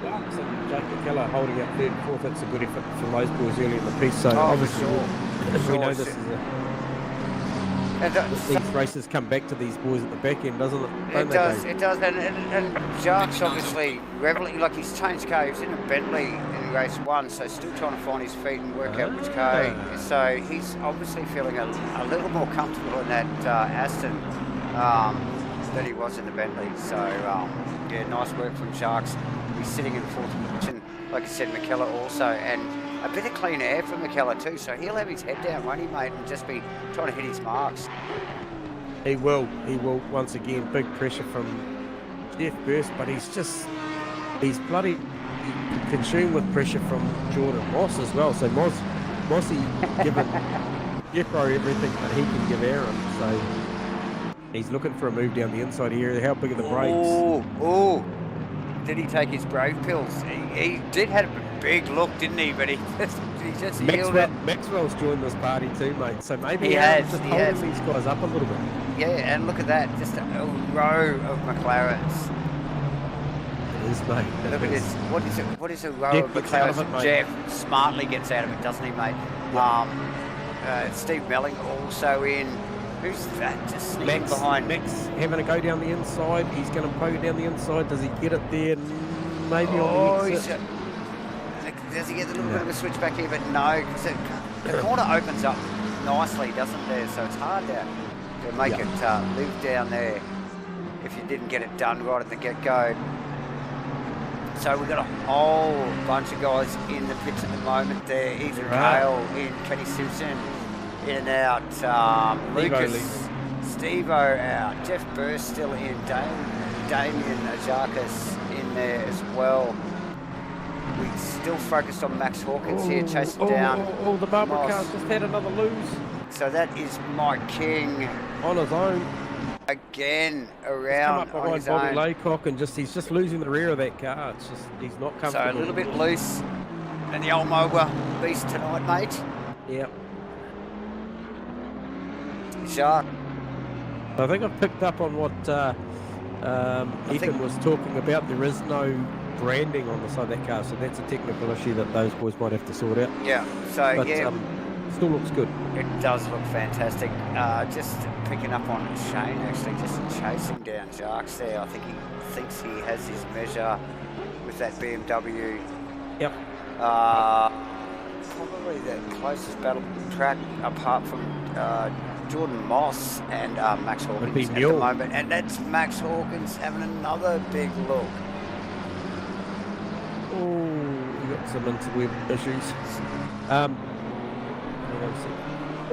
Darks and Jake McKellar holding up third and fourth. That's a good effort from those boys early in the piece. So Oh, for obviously sure. we know Sure. this is And, these races come back to these boys at the back end, doesn't it? Don't it they, does, Dave? it does, and Jark's obviously reveling, like he's changed car. He was in a Bentley in race 1, so still trying to find his feet and work out which car. So he's obviously feeling a little more comfortable in that Aston than he was in the Bentley. So yeah, nice work from Sharks. He's sitting in fourth position, like I said, McKellar also, and a bit of clean air from McKellar too. So he'll have his head down, won't he, mate, and just be trying to hit his marks. He will once again. Big pressure from Jeff Burst, but he's bloody consumed with pressure from Jordan Moss as well. So Mossy giving Jeffro everything that he can give Aaron. So he's looking for a move down the inside here. How big are the brakes? Oh, did he take his brave pills? He did have a big look, didn't he? But he just yielded. Maxwell's joined this party too, mate. So maybe He Aaron's has, just he holding has. these guys up a little bit. Yeah, and look at that, just a row of McLarens. It is, mate. It Look at is. this. What is a row Jeff of gets out of McLarens? it, mate. Jeff smartly gets out of it, doesn't he, mate? Steve Melling also in. Who's that? Just sneaking behind. Max having a go down the inside. He's going to poke down the inside. Does he get it there? Maybe on the exit. Does he get a little bit of a switch back here? But no, because the corner opens up nicely, doesn't there? So it's hard to make it live down there if you didn't get it done right at the get-go. So we've got a whole bunch of guys in the pits at the moment there. Ethan Kale in, Kenny Simpson in and out, Lucas, Steve-O out, Jeff Burst still in, Damien Ajarkas in there as well. We still focused on Max Hawkins here, chasing down. The Barbara Moss. car's just had another lose So that is Mike King on his own. again Come around up on behind his Bobby own. Laycock and he's just losing the rear of that car. It's just he's not So comfortable. a little bit loose. And the old Mogwa beast tonight, mate. Yeah. Shark. I think I've picked up on what Ethan was talking about. There is no branding on the side of that car, so that's a technical issue that those boys might have to sort out. Yeah, so But yeah, still looks good. it does look fantastic. Just picking up on Shane, actually, just chasing down Sharks there. I think he thinks he has his measure with that BMW. Yep. Probably the closest battle track apart from Jordan Moss and Max Would Hawkins be at the Mule. moment. And that's Max Hawkins having another big look. Oh, we got some interweb issues.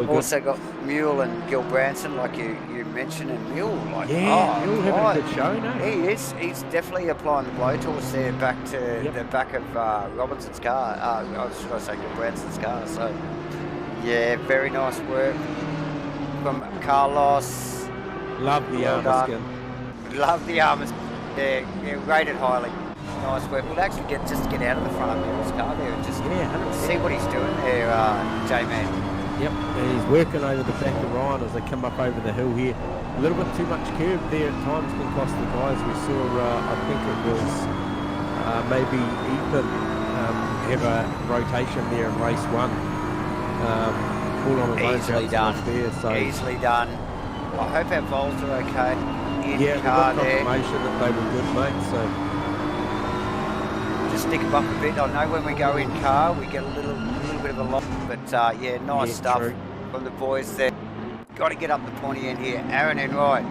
Also got Mule and Gil Branson, like you mentioned, and Mule, like, Mule having right. a good show, no? He is. He's definitely applying the blowtorch there back to the back of Robinson's car. I was going to say Gil Branson's car. So, yeah, very nice work from Carlos. Love the Well armor done. skin. Love the armours. Yeah, rated highly. Nice work. We'll actually get out of the front of Mule's car there and just see what he's doing there, J-Man. Yep, and he's working over the back of Ryan as they come up over the hill here. A little bit too much curve there at times can cost the guys. We saw, I think it was maybe Ethan have a rotation there in race 1. All on his own. Easily done. There, so Easily done. I hope our vols are okay in yeah, we car got there. confirmation that they were good, mate. So Just stick them up a bit. I know when we go in car, we get a little bit of a lock, but yeah, nice stuff true. from the boys there. Got to get up the pointy end here. Aaron Enright,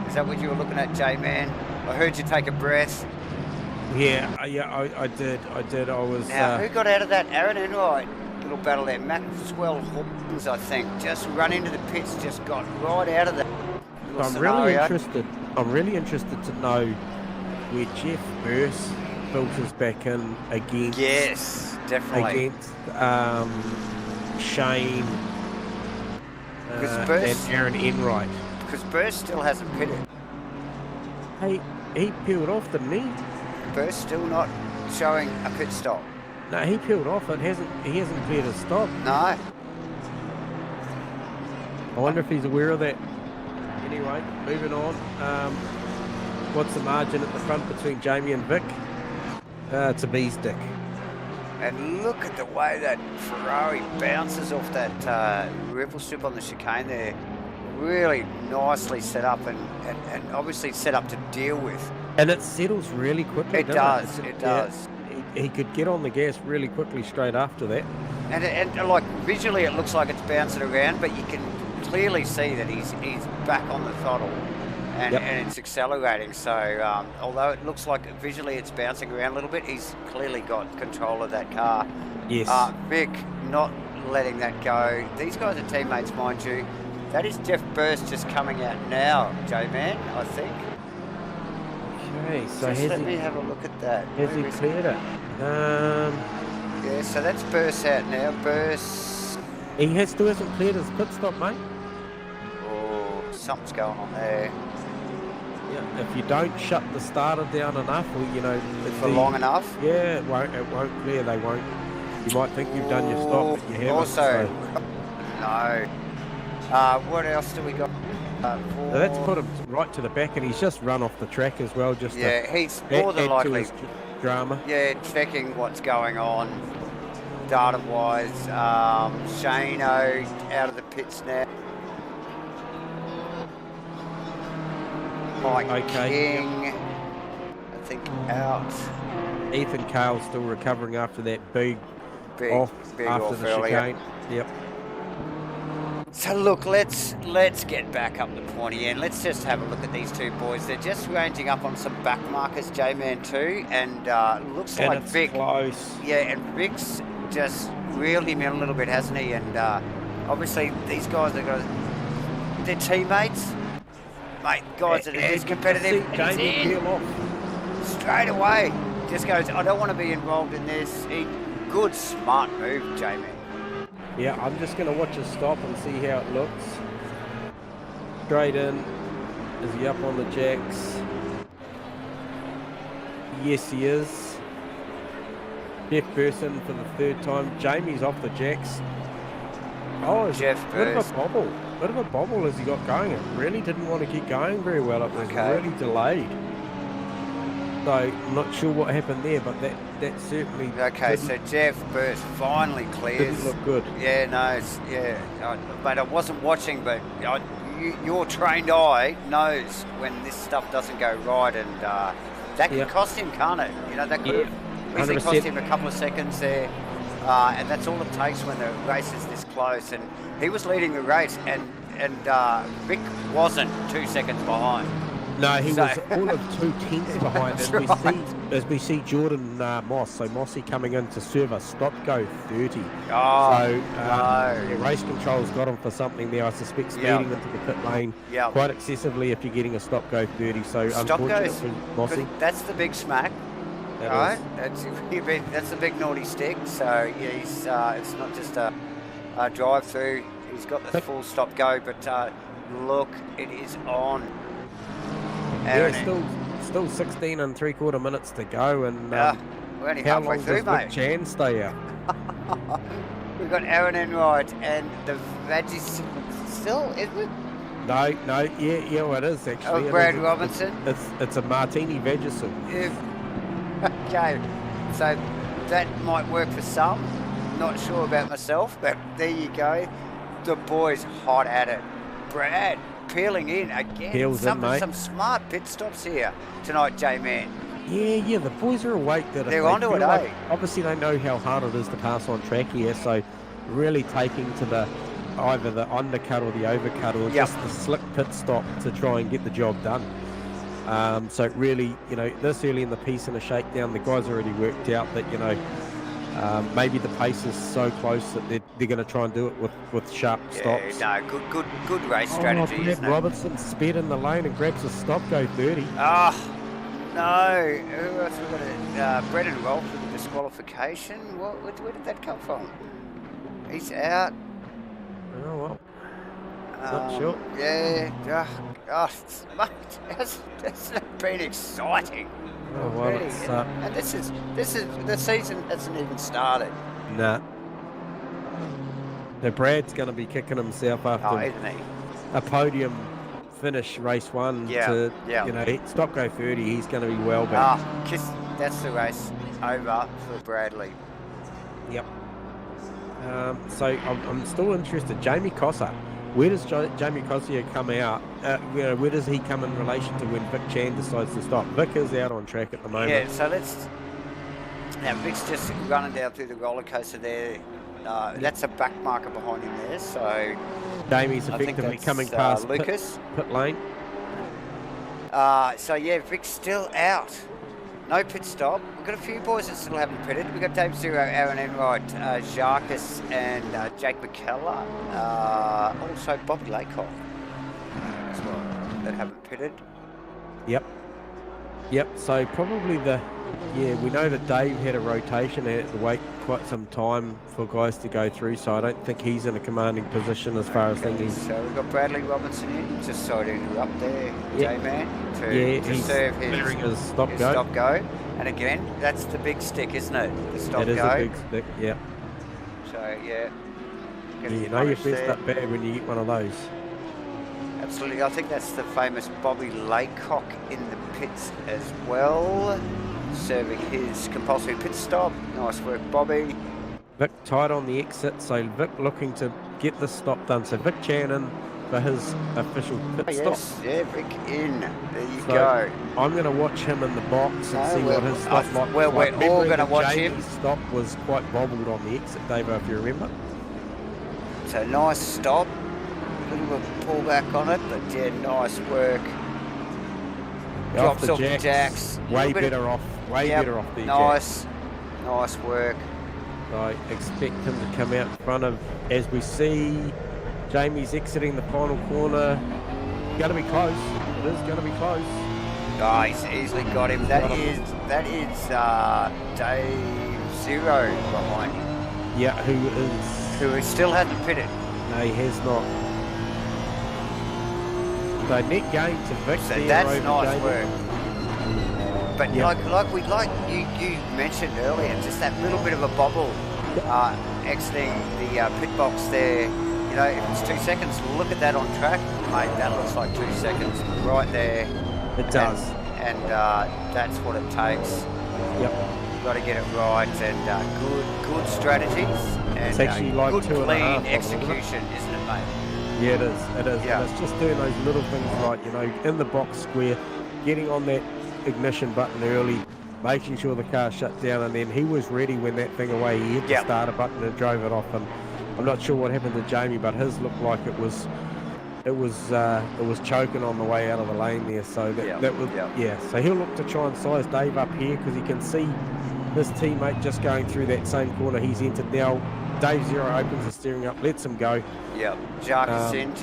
is that what you were looking at, J-Man? I heard you take a breath. yeah, I did. I was. Now, who got out of that? Aaron Enright. little battle there. Maxwell Hawkins, I think, just run into the pits, just got right out of the little I'm scenario. really interested to know where Jeff Burse filters back in against. Yes, definitely. Against Shane Burse- and Aaron Enright. Because Burst still hasn't pitted. Hey, he peeled off, didn't he? Burst still not showing a pit stop. No, he peeled off. He hasn't cleared a stop. No. I wonder if he's aware of that. Anyway, moving on. What's the margin at the front between Jamie and Vic? It's a bee's dick. And look at the way that Ferrari bounces off that ripple strip on the chicane there. Really nicely set up and obviously set up to deal with. And it settles really quickly. It doesn't does, it does. He could get on the gas really quickly straight after that. And like visually it looks like it's bouncing around, but you can clearly see that he's back on the throttle and it's accelerating. So although it looks like visually it's bouncing around a little bit, he's clearly got control of that car. Yes. Vic not letting that go. These guys are teammates, mind you. That is Jeff Burst just coming out now, J-Man, I think. Okay, so Just let has me have a look at that. he Where is cleared it? Yeah, so that's Burst out now. Burst. He still hasn't cleared his pit stop, mate. Oh, something's going on there. Yeah. If you don't shut the starter down enough, or For long enough. Yeah, it won't clear. They won't. You might think you've done your stop, but you haven't. Also, so. no. What else do we got? So that's put him right to the back, and he's just run off the track as well. Just Yeah, he's more than add to likely. his drama. Yeah, checking what's going on data-wise. Shano out of the pits now. Mike Okay, King, I think out. Ethan Cale's still recovering after that big Big off after off the earlier. chicane. Yep. So look, let's get back up the pointy end. Let's just have a look at these two boys. They're just ranging up on some back markers, J-Man too, and looks And like it's Vic. close. Yeah, and Vic's just reeled him in a little bit, hasn't he? And obviously these guys they're teammates, mate. Guys that are just competitive. And he's Jamie in peel off. straight away. Just goes, I don't want to be involved in this. Good, smart move, J-Man. Yeah, I'm just going to watch his stop and see how it looks. Straight in. Is he up on the jacks? Yes, he is. Jeff Burson for the third time. Jamie's off the jacks. Oh, it's Jeff a bit of Burst. a bobble. Bit of a bobble as he got going. It really didn't want to get going very well. It was Okay. really delayed. So, I'm not sure what happened there, but that certainly Okay, so Jeff Burst finally clears. didn't look good. Yeah, no, mate, I wasn't watching, but your trained eye knows when this stuff doesn't go right, and that can Yeah. cost him, can't it? That could Yeah, have easily cost 100%. him a couple of seconds there, and that's all it takes when the race is this close. And he was leading the race, and Vic wasn't 2 seconds behind. No, he So- was all of 2/10 behind, That's and right. as we see Jordan Moss, so Mossy coming in to serve a stop go 30. Oh, So no. the race control's got him for something there. I suspect speeding Yeah. into the pit lane Yeah. quite excessively if you're getting a stop go 30. So Stop unfortunate goes, for Mossy. that's the big smack. That Right, is. that's the big naughty stick. So yeah, he's it's not just a drive through. He's got the full stop go, but look, it is on. Yeah, Aaron, still 16 and 3/4 minutes to go, and we're only how halfway long through, does Vic mate. Chan stay out? We've got Aaron Enright and the veggies still, isn't it? No, yeah, well, it is actually. Oh, It Brad is. Robinson. It's a martini Vagisil. Okay, so that might work for some. Not sure about myself, but there you go. The boys hot at it. Brad peeling in again. Peels in, mate. Some smart pit stops here tonight, J-Man. Yeah, the boys are awake. That if They're they onto feel it, like, eh? obviously they know how hard it is to pass on track here, so really taking to either the undercut or the overcut or Yep. just the slick pit stop to try and get the job done. So really, this early in the piece in a shakedown, the guys already worked out that, Maybe the pace is so close that they're going to try and do it with sharp stops. Yeah, no, good race strategy, Brad isn't it? Robertson sped in the lane and grabs a stop, go 30. Oh, no. Who else we got it? Brendan Rolfe with the disqualification. Where did that come from? He's out. Oh, well. Not sure. Yeah. Mate, hasn't it been exciting? Oh, well, Really? it's, And this is the season hasn't even started. nah. Now, Brad's going to be kicking himself Oh, after isn't he? a podium finish race one Yeah. stop go 30. He's going to be well back. That's the race over for Bradley. Yep. So I'm still interested. Jamie Cossa. Where does Jamie Cossa come out? Where does he come in relation to when Vic Chan decides to stop? Vic is out on track at the moment. Yeah, so now Vic's just running down through the roller coaster there. That's a back marker behind him there, so Jamie's I think effectively that's, coming past Lucas. pit lane. So yeah, Vic's still out. No pit stop. We've got a few boys that still haven't pitted. We've got Dave Zero, Aaron Enright, Jacques and Jake McKellar. Also Bobby Laycock as well, that haven't pitted. Yep. So probably we know that Dave had a rotation and had to wait quite some time for guys to go through, so I don't think he's in a commanding position as far as things. So we've got Bradley Robinson in, just sorry to interrupt there, J-Man, to he's serve clearing his his stop go. And again, that's the big stick, isn't it? The stop It is go. a big stick, yeah. So yeah. You know you've messed up bad when you get one of those. Absolutely, I think that's the famous Bobby Laycock in the pits as well, serving his compulsory pit stop. Nice work, Bobby. Vic tight on the exit, so Vic looking to get the stop done. So Vic Chan in for his official pit stop. Yes, yeah, Vic in. There you So go. I'm going to watch him in the box and see what his stop like. Well, we're all Remembering going to watch Jamie's him. stop was quite bobbled on the exit, Dave, if you remember. So nice stop. A little bit of pullback on it, but yeah, nice work. Drops off the jacks. Way better off the jacks. Nice work. So I expect him to come out in front of, as we see, Jamie's exiting the final corner. Going to be close. It is going to be close. Oh, he's easily got him. That is Dave Zero behind him. Yeah, Who still hasn't pitted. No, he has not. So net gain to Vic. So there that's over nice Jamie. work. But Yeah. like you mentioned earlier, just that little bit of a bobble exiting the pit box there. You know, if it's 2 seconds, look at that on track, mate. That looks like 2 seconds right there. It does. And that's what it takes. Yep. Got to get it right, and good strategies, and It's actually like good 2.5, clean isn't it? execution, isn't it, mate? Yeah, it is. It is. Yeah. And it's just doing those little things right, you know, in the box square, getting on that ignition button early, making sure the car shut down, and then he was ready when that thing away. He hit the starter button and drove it off. And I'm not sure what happened to Jamie, but his looked like it was choking on the way out of the lane there. So that was So he'll look to try and size Dave up here because he can see his teammate just going through that same corner he's entered now. Dave Zero opens the steering up, lets him go. Yeah, Jacques is in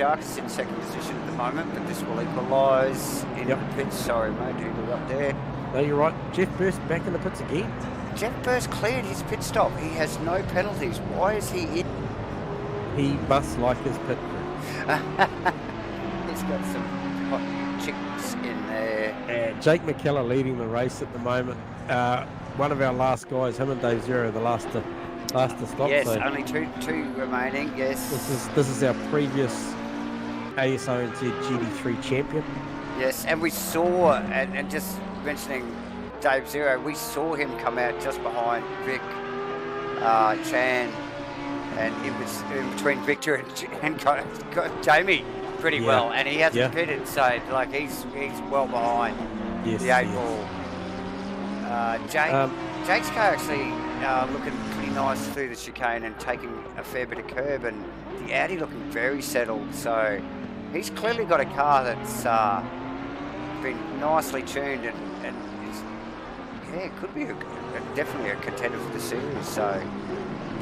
second position at the moment, but this will equalise in the pits. Sorry, mate, who got up there? No, you're right. Jeff Burst back in the pits again. Jeff Burst cleared his pit stop. He has no penalties. Why is he in? He must like his pit crew. He's got some hot chicks in there. Jake McKellar leading the race at the moment. One of our last guys, him and Dave Zero, the last to stop. Yes, so only two remaining. Yes. This is our previous ASRNZ GT3 champion. Yes, and we saw, and just mentioning Dave Zero, we saw him come out just behind Vic Chan, and it was in between Victor and got Jamie pretty well, and he hasn't pitted, so like he's well behind the 8 ball. Jake's car actually looking pretty nice through the chicane and taking a fair bit of curb, and the Audi looking very settled. So he's clearly got a car that's been nicely tuned, and yeah, it could be definitely a contender for the series. So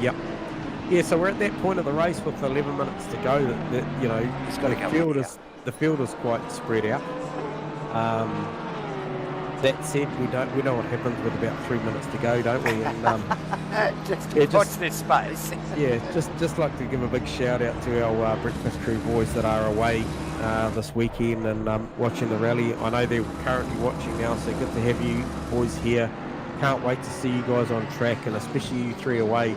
Yep. Yeah, so we're at that point of the race with 11 minutes to go. That you know, gotta the go field in is quite spread out. That said, we know what happens with about 3 minutes to go, don't we? And just watch this space. yeah, just like to give a big shout out to our breakfast crew boys that are away this weekend and watching the rally. I know they're currently watching now, so good to have you boys here. Can't wait to see you guys on track, and especially you three away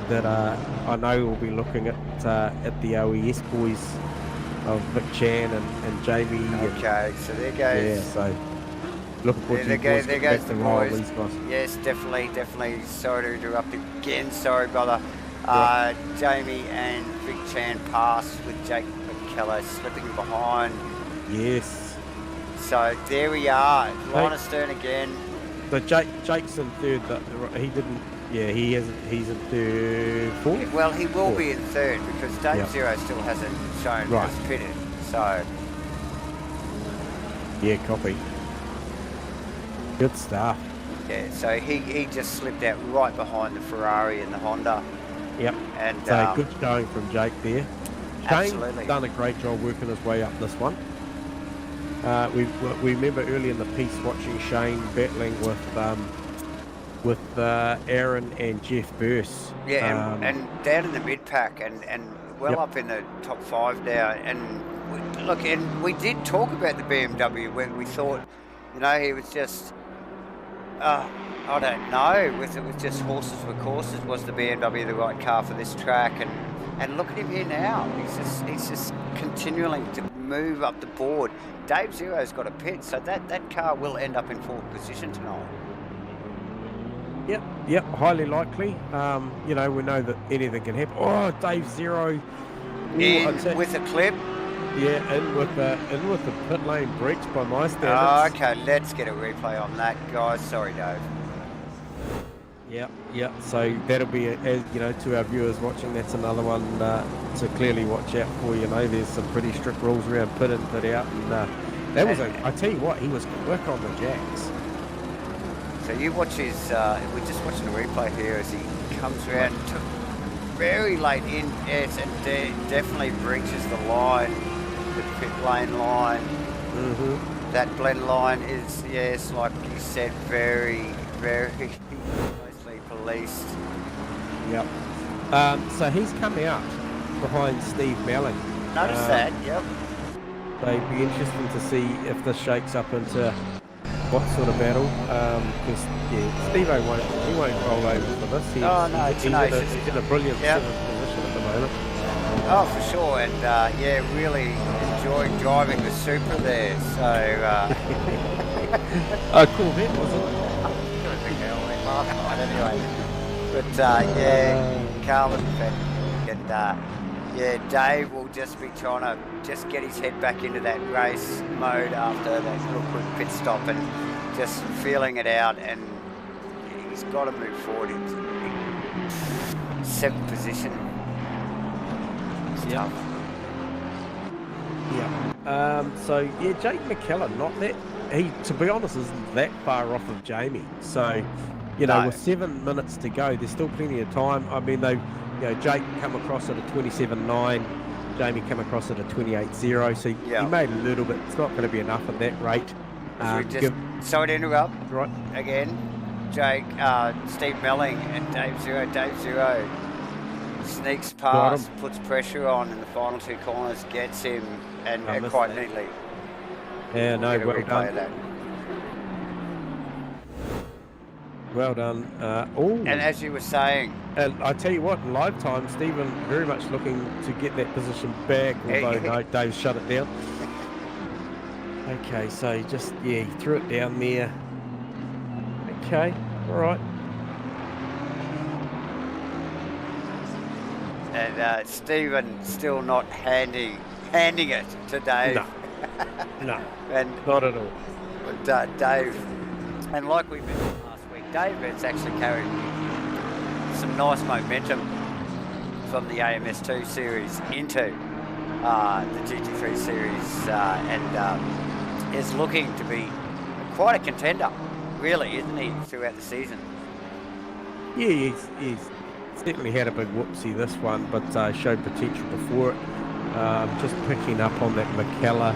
that I know will be looking at the OES boys of Vic Chan and Jamie. Okay, so there goes. Yeah, so looking forward to you boys There getting goes back the to roll boys. these guys. Yes, definitely. Sorry to interrupt again. Sorry, brother. Jamie and Vic Chan pass with Jake McKellar slipping behind. Yes. So there we are. Line astern again. So Jake's in third. He didn't. Yeah, he's in third, fourth. Well, he will Fourth. be in third because Dave Yep. Zero still hasn't shown Right. he's pitted. So Yeah, copy. Good stuff. yeah, so he just slipped out right behind the Ferrari and the Honda. Yep. And So good showing from Jake there. Absolutely. Shane's done a great job working his way up this one. We remember early in the piece watching Shane battling with Aaron and Jeff Burse. Yeah, and down in the mid pack and well Yep. up in the top 5 now. And we did talk about the BMW when we thought, he was just, I don't know, it was just horses for courses. Was the BMW the right car for this track? And look at him here now. He's just continuing to move up the board. Dave Zero's got a pit, so that car will end up in 4th position tonight. Yep, highly likely. We know that anything can happen. Oh, Dave Zero. With a clip. Yeah, in with the pit lane breach by my Oh, standards. okay, let's get a replay on that, guys. Sorry, Dave. Yeah. So that'll be, to our viewers watching, that's another one to clearly watch out for. There's some pretty strict rules around pit in, pit out, and that was I tell you what, he was quick on the jacks. So you watch his, we're just watching the replay here as he comes around to very late in, yes, and definitely breaches the line, the pit lane line. Mm-hmm. That blend line is, yes, like you said, very, very closely policed. Yep. So he's come out behind Steve Melling. Notice that, yep. So it'd be interesting to see if this shakes up into what sort of battle. Because Steve-O won't roll over for this. He's in a brilliant Yep. position at the moment. Oh, for sure, and really enjoyed driving the Supra there. So, Corvette, wasn't it? Anyway, but Carl and Dave will just be trying to just get his head back into that race mode after that little quick pit stop and just feeling it out, and he's got to move forward into 7th position. It's tough. Yeah. Jake McKellar, not that to be honest, isn't that far off of Jamie. So, No. with 7 minutes to go, there's still plenty of time. I mean, Jake come across at a 27.9, Jamie come across at a 28.0. So he made a little bit. It's not going to be enough at that rate. Sorry to interrupt. Right. Again, Jake, Steve Melling and Dave Zero sneaks past, puts pressure on in the final 2 corners, gets him, and quite neatly. Yeah, no, Get a well replay done. of that. Well done. And as you were saying, and I tell you what, in live time, Stephen very much looking to get that position back, although no, Dave shut it down. Okay, so he threw it down there. Okay, all right. and Stephen still not handing it to Dave. No, and not at all. But Dave, and like we mentioned last week, Dave has actually carried some nice momentum from the AMS2 series into the GT3 series and is looking to be quite a contender really, isn't he, throughout the season? Yeah, he's certainly had a big whoopsie this one, but showed potential before it. Just picking up on that McKellar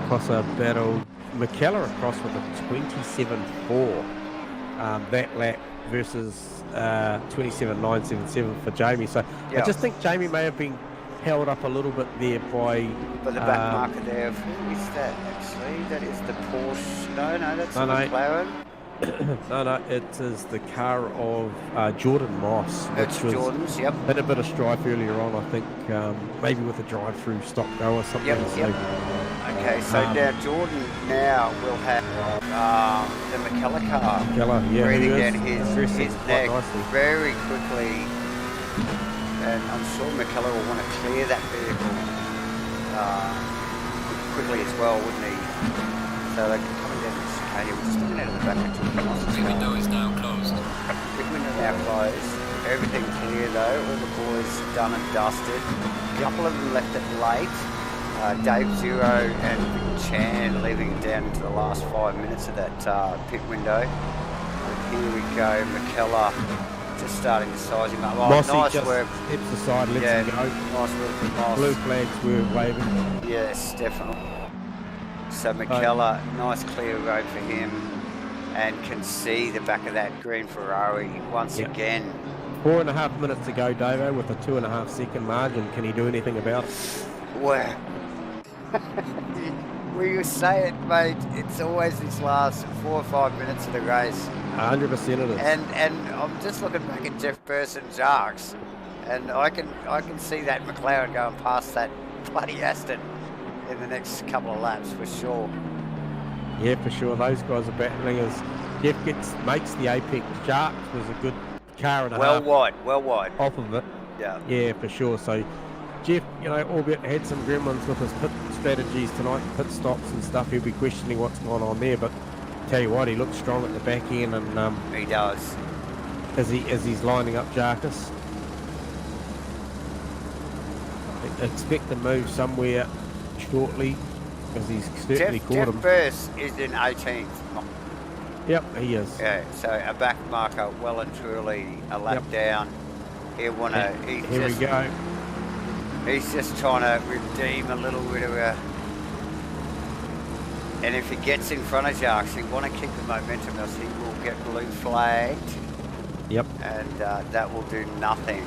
crosser battle. McKellar across with a 27.4 that lap versus 27.977 for Jamie. So Yeah. I just think Jamie may have been held up a little bit there by But the back marker there, of who is that actually? That is the Porsche. No, that's No, the no. McLaren. no, it is the car of Jordan Moss, That's which was Jordan's, yep. had a bit of strife earlier on, I think, maybe with a drive-through stop-go or something. Yep, so, yep. Okay, so now Jordan now will have the McKellar car Keller, yeah, breathing who is down his progressing quite neck nicely. very quickly. And I'm sure McKellar will want to clear that vehicle quickly as well, wouldn't he? So they're coming down the chicane. We're just looking out of the back of Jordan Moss's The car. window is now closed. Big window now closed. Everything clear though. All the boys done and dusted. A couple of them left it late. Dave Zero and Chan leaving it down into the last 5 minutes of that pit window. But here we go, McKellar just starting to size him up. Oh, Mossy nice just work. steps aside, lets Yeah, him go. nice work from Moss. Blue flags were waving. Yes, definitely. So McKellar, nice clear road for him, and can see the back of that green Ferrari once Yep. again. 4.5 minutes to go, Davo, with a 2.5 second margin. Can he do anything about it? Well, will you say it, mate? It's always these last 4 or 5 minutes of the race. 100% it is. And I'm just looking back at Jeff Burson's arcs, and I can see that McLaren going past that bloody Aston in the next couple of laps for sure. Yeah, for sure. Those guys are battling as Jeff makes the apex. Sharks was a good car and a Well half wide. off of it. Yeah. Yeah, for sure. So Jeff, albeit had some gremlins with his pit strategies tonight, pit stops and stuff, he'll be questioning what's going on there. But tell you what, he looks strong at the back end, and He does. as he's lining up Jarkus. Expect to move somewhere shortly, because he's certainly caught Jeff him. Burse is in 18th. Yep, he is. Yeah, so a back marker, well and truly a lap down. He'll want to. Here we go. He's just trying to redeem a little bit of a. And if he gets in front of Jarks, he want to keep the momentum, else he will get blue flagged. Yep. And that will do nothing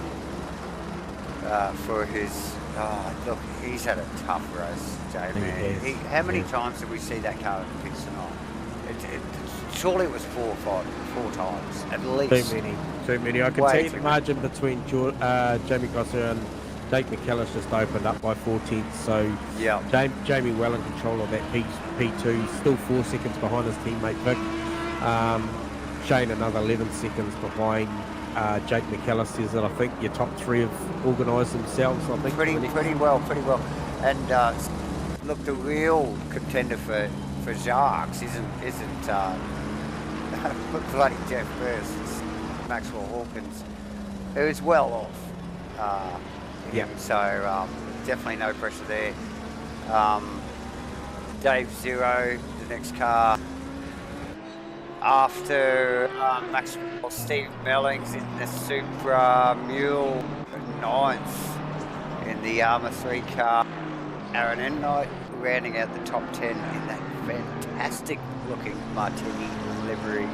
for his. Oh, look, he's had a tough race, J-Man. How many times did we see that car in the pits tonight? Surely it was 4 times, at least. Too many. I can Way see too the many. margin between Jamie Gosser and Jake McKellar's just opened up by 4 tenths. So Yeah. Jamie well in control of that P2, still 4 seconds behind his teammate Vic. Shane another 11 seconds behind Jake McKellar. Says that I think your top 3 have organised themselves. I think Pretty well. And look, the real contender for Jarks isn't bloody Jeff Burst. It's Maxwell Hawkins, who is well off. Yeah. So definitely no pressure there. Dave Zero, the next car. After Maxwell, Steve Mellings in the Supra Mule, 9th in the Armour 3 car. Aaron Enright rounding out the top 10 in that fantastic looking Martini liveried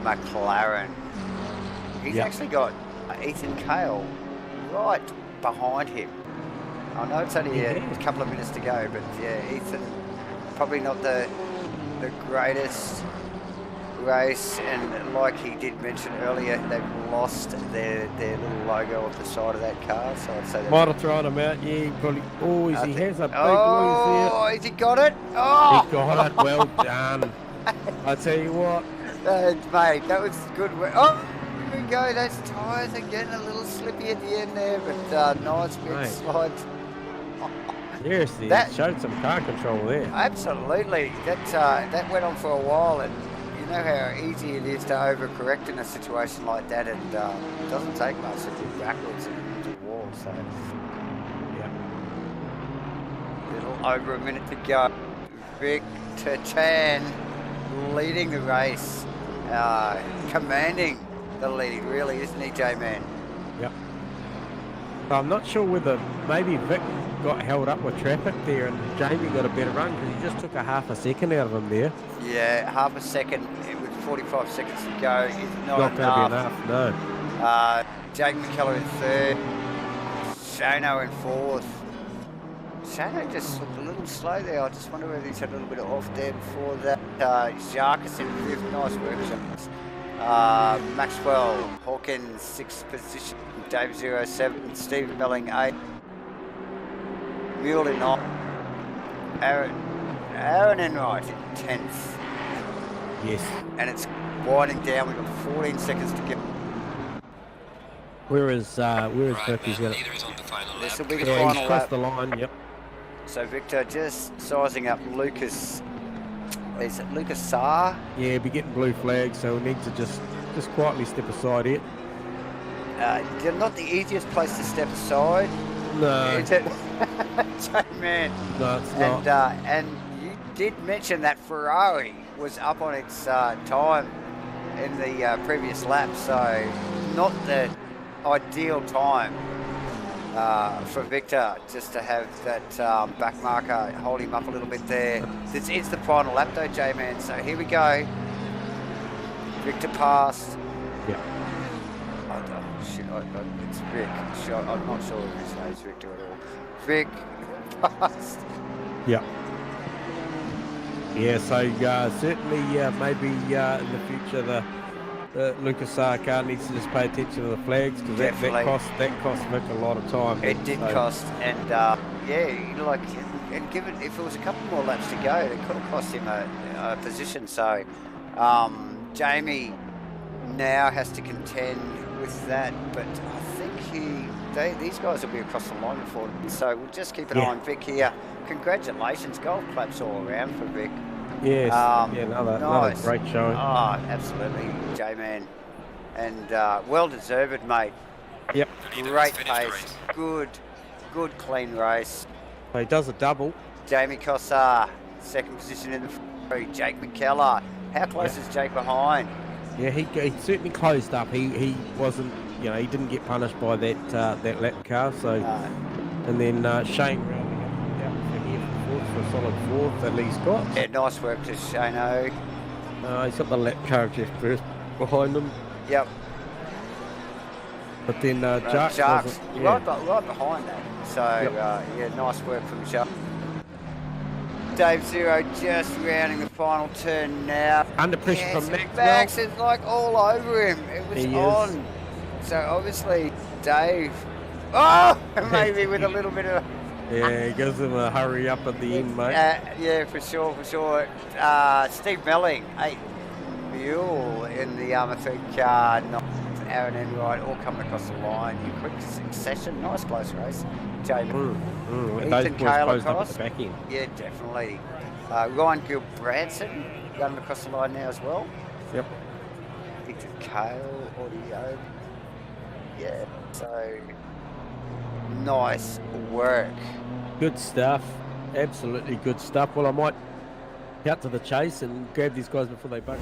McLaren. He's actually got Ethan Cale right behind him. I know it's only a couple of minutes to go, but yeah, Ethan probably not the greatest race, and like he did mention earlier, they've lost their little logo off the side of that car, so I'd say might have thrown him out. Yeah, probably. He has a big lose there. Oh, has he got it? Oh, He got it. Well done. I tell you what. mate, that was good work. Oh, here we go. Those tyres are getting a little slippy at the end there, but nice big Mate. slide. Seriously, That- it showed some car control there. Absolutely. That went on for a while, and you know how easy it is to overcorrect in a situation like that, and it doesn't take much to do backwards into the wall. So, Yeah. little over a minute to go. Victor Chan leading the race, commanding the lead, really, isn't he, J-Man? Yep. I'm not sure whether maybe Vic got held up with traffic there and Jamie got a better run because he just took a half a second out of him there. Yeah, half a second with 45 seconds to go is not Not going to be enough. enough, no. Jake McKellar in third, Shano in fourth. Shano just looked a little slow there. I just wonder whether he's had a little bit of off there before that. Jacques in fifth, nice work, Jacques. Maxwell Hawkins, sixth position. Dave 07, Steve Melling 8, Mule in 9, Aaron Enright in 10th. Yes. And it's winding down. We've got 14 seconds to get. Where is Vic? He's got it. This will be the Yeah, he's final crossed lap. the line, yep. So Victor just sizing up Lucas. Is it Lucas Saar? Yeah, be getting blue flags, so we need to just quietly step aside here. They're not the easiest place to step aside. No. Is it? Man. No, it's not. And you did mention that Ferrari was up on its time in the previous lap, so not the ideal time for Victor just to have that back marker hold him up a little bit there. This is the final lap though, J-Man, so here we go. Victor passed. Yeah. It's Vic. I'm not sure if his name's Victor at all. Vic passed. Yeah. Yeah, so certainly maybe in the future the Lucas car needs to just pay attention to the flags because that cost Vic a lot of time. It did cost, and yeah, like, and given if it was a couple more laps to go, it could have cost him a position. So Jamie now has to contend with that, but I think these guys will be across the line before him. So we'll just keep an eye on Vic here. Congratulations, golf claps all around for Vic. Yes, another great showing. Oh, absolutely, J-Man. And well deserved, mate. Yep. Great pace. Good, clean race. So he does a double. Jamie Cossar, second position in the free. Jake McKellar. How close is Jake behind? Yeah, he certainly closed up. He wasn't, he didn't get punished by that lap car. So, and then Shane rounding up for here for a solid fourth at least got. Yeah, nice work to Shano. He's got the lap car just first behind him. Yep. But then Jacques right behind that. So yeah, nice work from Jacques. Dave Zero just rounding the final turn now. Under pressure from Maxwell. Max is like all over him. It was on. So obviously Dave. Oh, maybe with a little bit of. Yeah, he gives him a hurry up at the end, mate. Yeah, for sure. Steve Melling, 8 Mule in the Armour 3 car. Aaron Enright all coming across the line in quick succession. Nice close race. Jamie. Those boys closed up at the back end. Yeah, definitely. Ryan Gilbranson running across the line now as well. Yep. Victor Kale, audio. Yeah, so nice work. Good stuff. Absolutely good stuff. Well, I might out to the chase and grab these guys before they buck.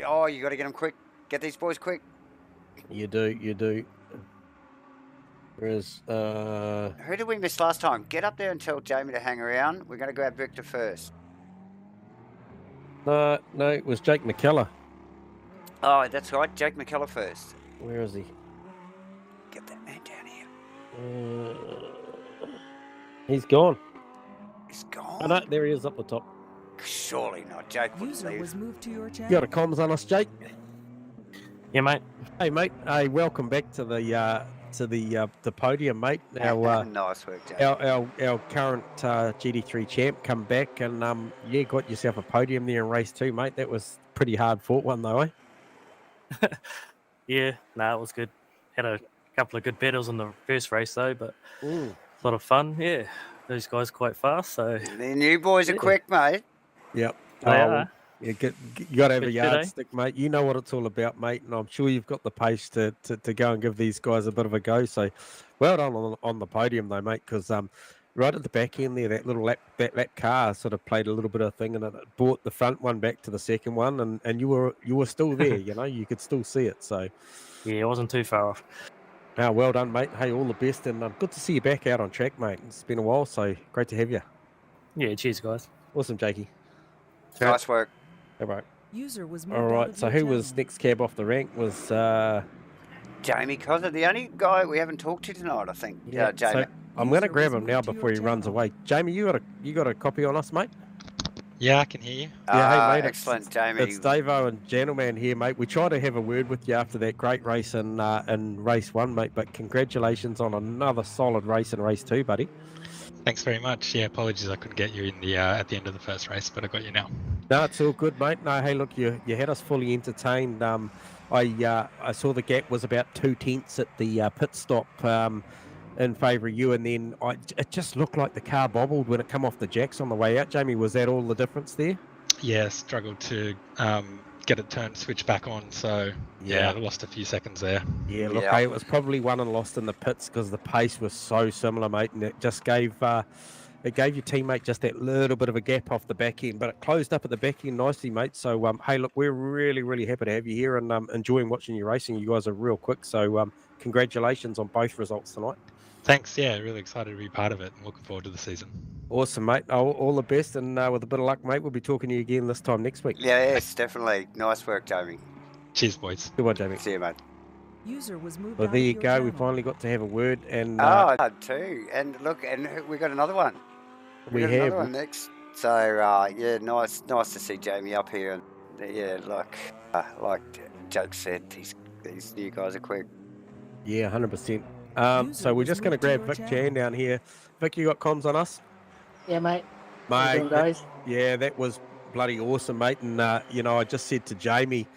Oh, you got to get them quick. Get these boys quick. You do. Whereas, who did we miss last time? Get up there and tell Jamie to hang around. We're going to grab Victor first. no, it was Jake McKellar. Oh, that's right. Jake McKellar first. Where is he? Get that man down here. He's gone. He's gone. Oh, no, there he is up the top. Surely not. Jake wouldn't User leave. was moved to your channel. You got a comms on us, Jake? Yeah, mate. Hey, mate. Hey, welcome back to the podium, mate. Our nice work, Jake. our current GT3 champ come back and got yourself a podium there in race 2, mate. That was pretty hard fought one though, eh? Yeah, it was good. Had a couple of good battles in the first race though, but Mm. a lot of fun. Yeah, those guys quite fast. So The new boys are quick, mate. Yep. they are. You got to have a Good yardstick, mate. You know what it's all about, mate, and I'm sure you've got the pace to go and give these guys a bit of a go. So, well done on the podium, though, mate. Because right at the back end there, that little lap car sort of played a little bit of thing, and it brought the front one back to the second one, and you were still there. You could still see it. So, Yeah, it wasn't too far off. well done, mate. Hey, all the best, and good to see you back out on track, mate. It's been a while, so great to have you. Yeah, cheers, guys. Awesome, Jakey. Nice work. All right. User was moved All out right. of So your who was channel. next cab off the rank was Jamie Cosser, the only guy we haven't talked to tonight, I think. yeah. Jamie. So I'm going to User grab was him now moved to before he your runs channel. away. Jamie, you got a copy on us, mate? Yeah, I can hear you. Yeah, hey, mate, Excellent, Jamie. It's Davo and Gentleman here, mate. We tried to have a word with you after that great race in race 1, mate. But congratulations on another solid race in race 2, buddy. Thanks very much. Yeah, apologies I couldn't get you in the at the end of the first race, but I got you now. No, it's all good, mate. No, hey, look, you had us fully entertained. I saw the gap was about 2/10 at the pit stop in favour of you, and then it just looked like the car bobbled when it come off the jacks on the way out. Jamie, was that all the difference there? Yeah, struggled to get it turned, switch back on. So yeah, I lost a few seconds there. Yeah, look, Yeah. hey, it was probably won and lost in the pits because the pace was so similar, mate, and it just gave your teammate just that little bit of a gap off the back end, but it closed up at the back end nicely, mate. So, hey, look, we're really, really happy to have you here and enjoying watching you racing. You guys are real quick, so congratulations on both results tonight. Thanks. Yeah, really excited to be part of it and looking forward to the season. Awesome, mate. All the best, and with a bit of luck, mate, we'll be talking to you again this time next week. Yes, definitely. Nice work, Jamie. Cheers, boys. Good one, Jamie. See you, mate. User was moved Well, out there of you your go. We channel. finally got to have a word, and Too. And look, and we got another one. we got have. another one next. So yeah, nice to see Jamie up here. And yeah, like Joke said, these new guys are quick. Yeah, 100%. User So we're was just going to moved to grab your Vic channel. Jan down here. Vic, you got comms on us? Yeah, mate. How you Mate, doing, guys? yeah, that was bloody awesome, mate. And, I just said to Jamie,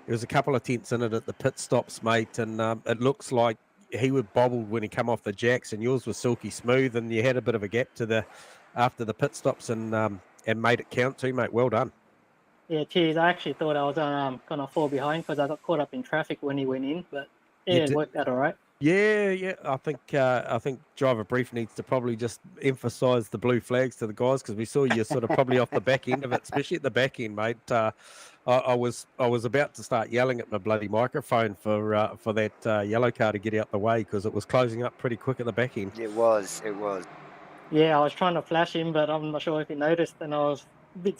there was a couple of tenths in it at the pit stops, mate. And it looks like he was bobbled when he come off the jacks, and yours was silky smooth. And you had a bit of a gap after the pit stops and made it count too, mate. Well done. Yeah, cheers. I actually thought I was gonna fall behind because I got caught up in traffic when he went in, but You yeah, it did- worked out all right. Yeah. I think Driver Brief needs to probably just emphasise the blue flags to the guys, because we saw you sort of probably off the back end of it, especially at the back end, mate. I was about to start yelling at my bloody microphone for that yellow car to get out the way, because it was closing up pretty quick at the back end. It was. Yeah, I was trying to flash him, but I'm not sure if he noticed, and I was a bit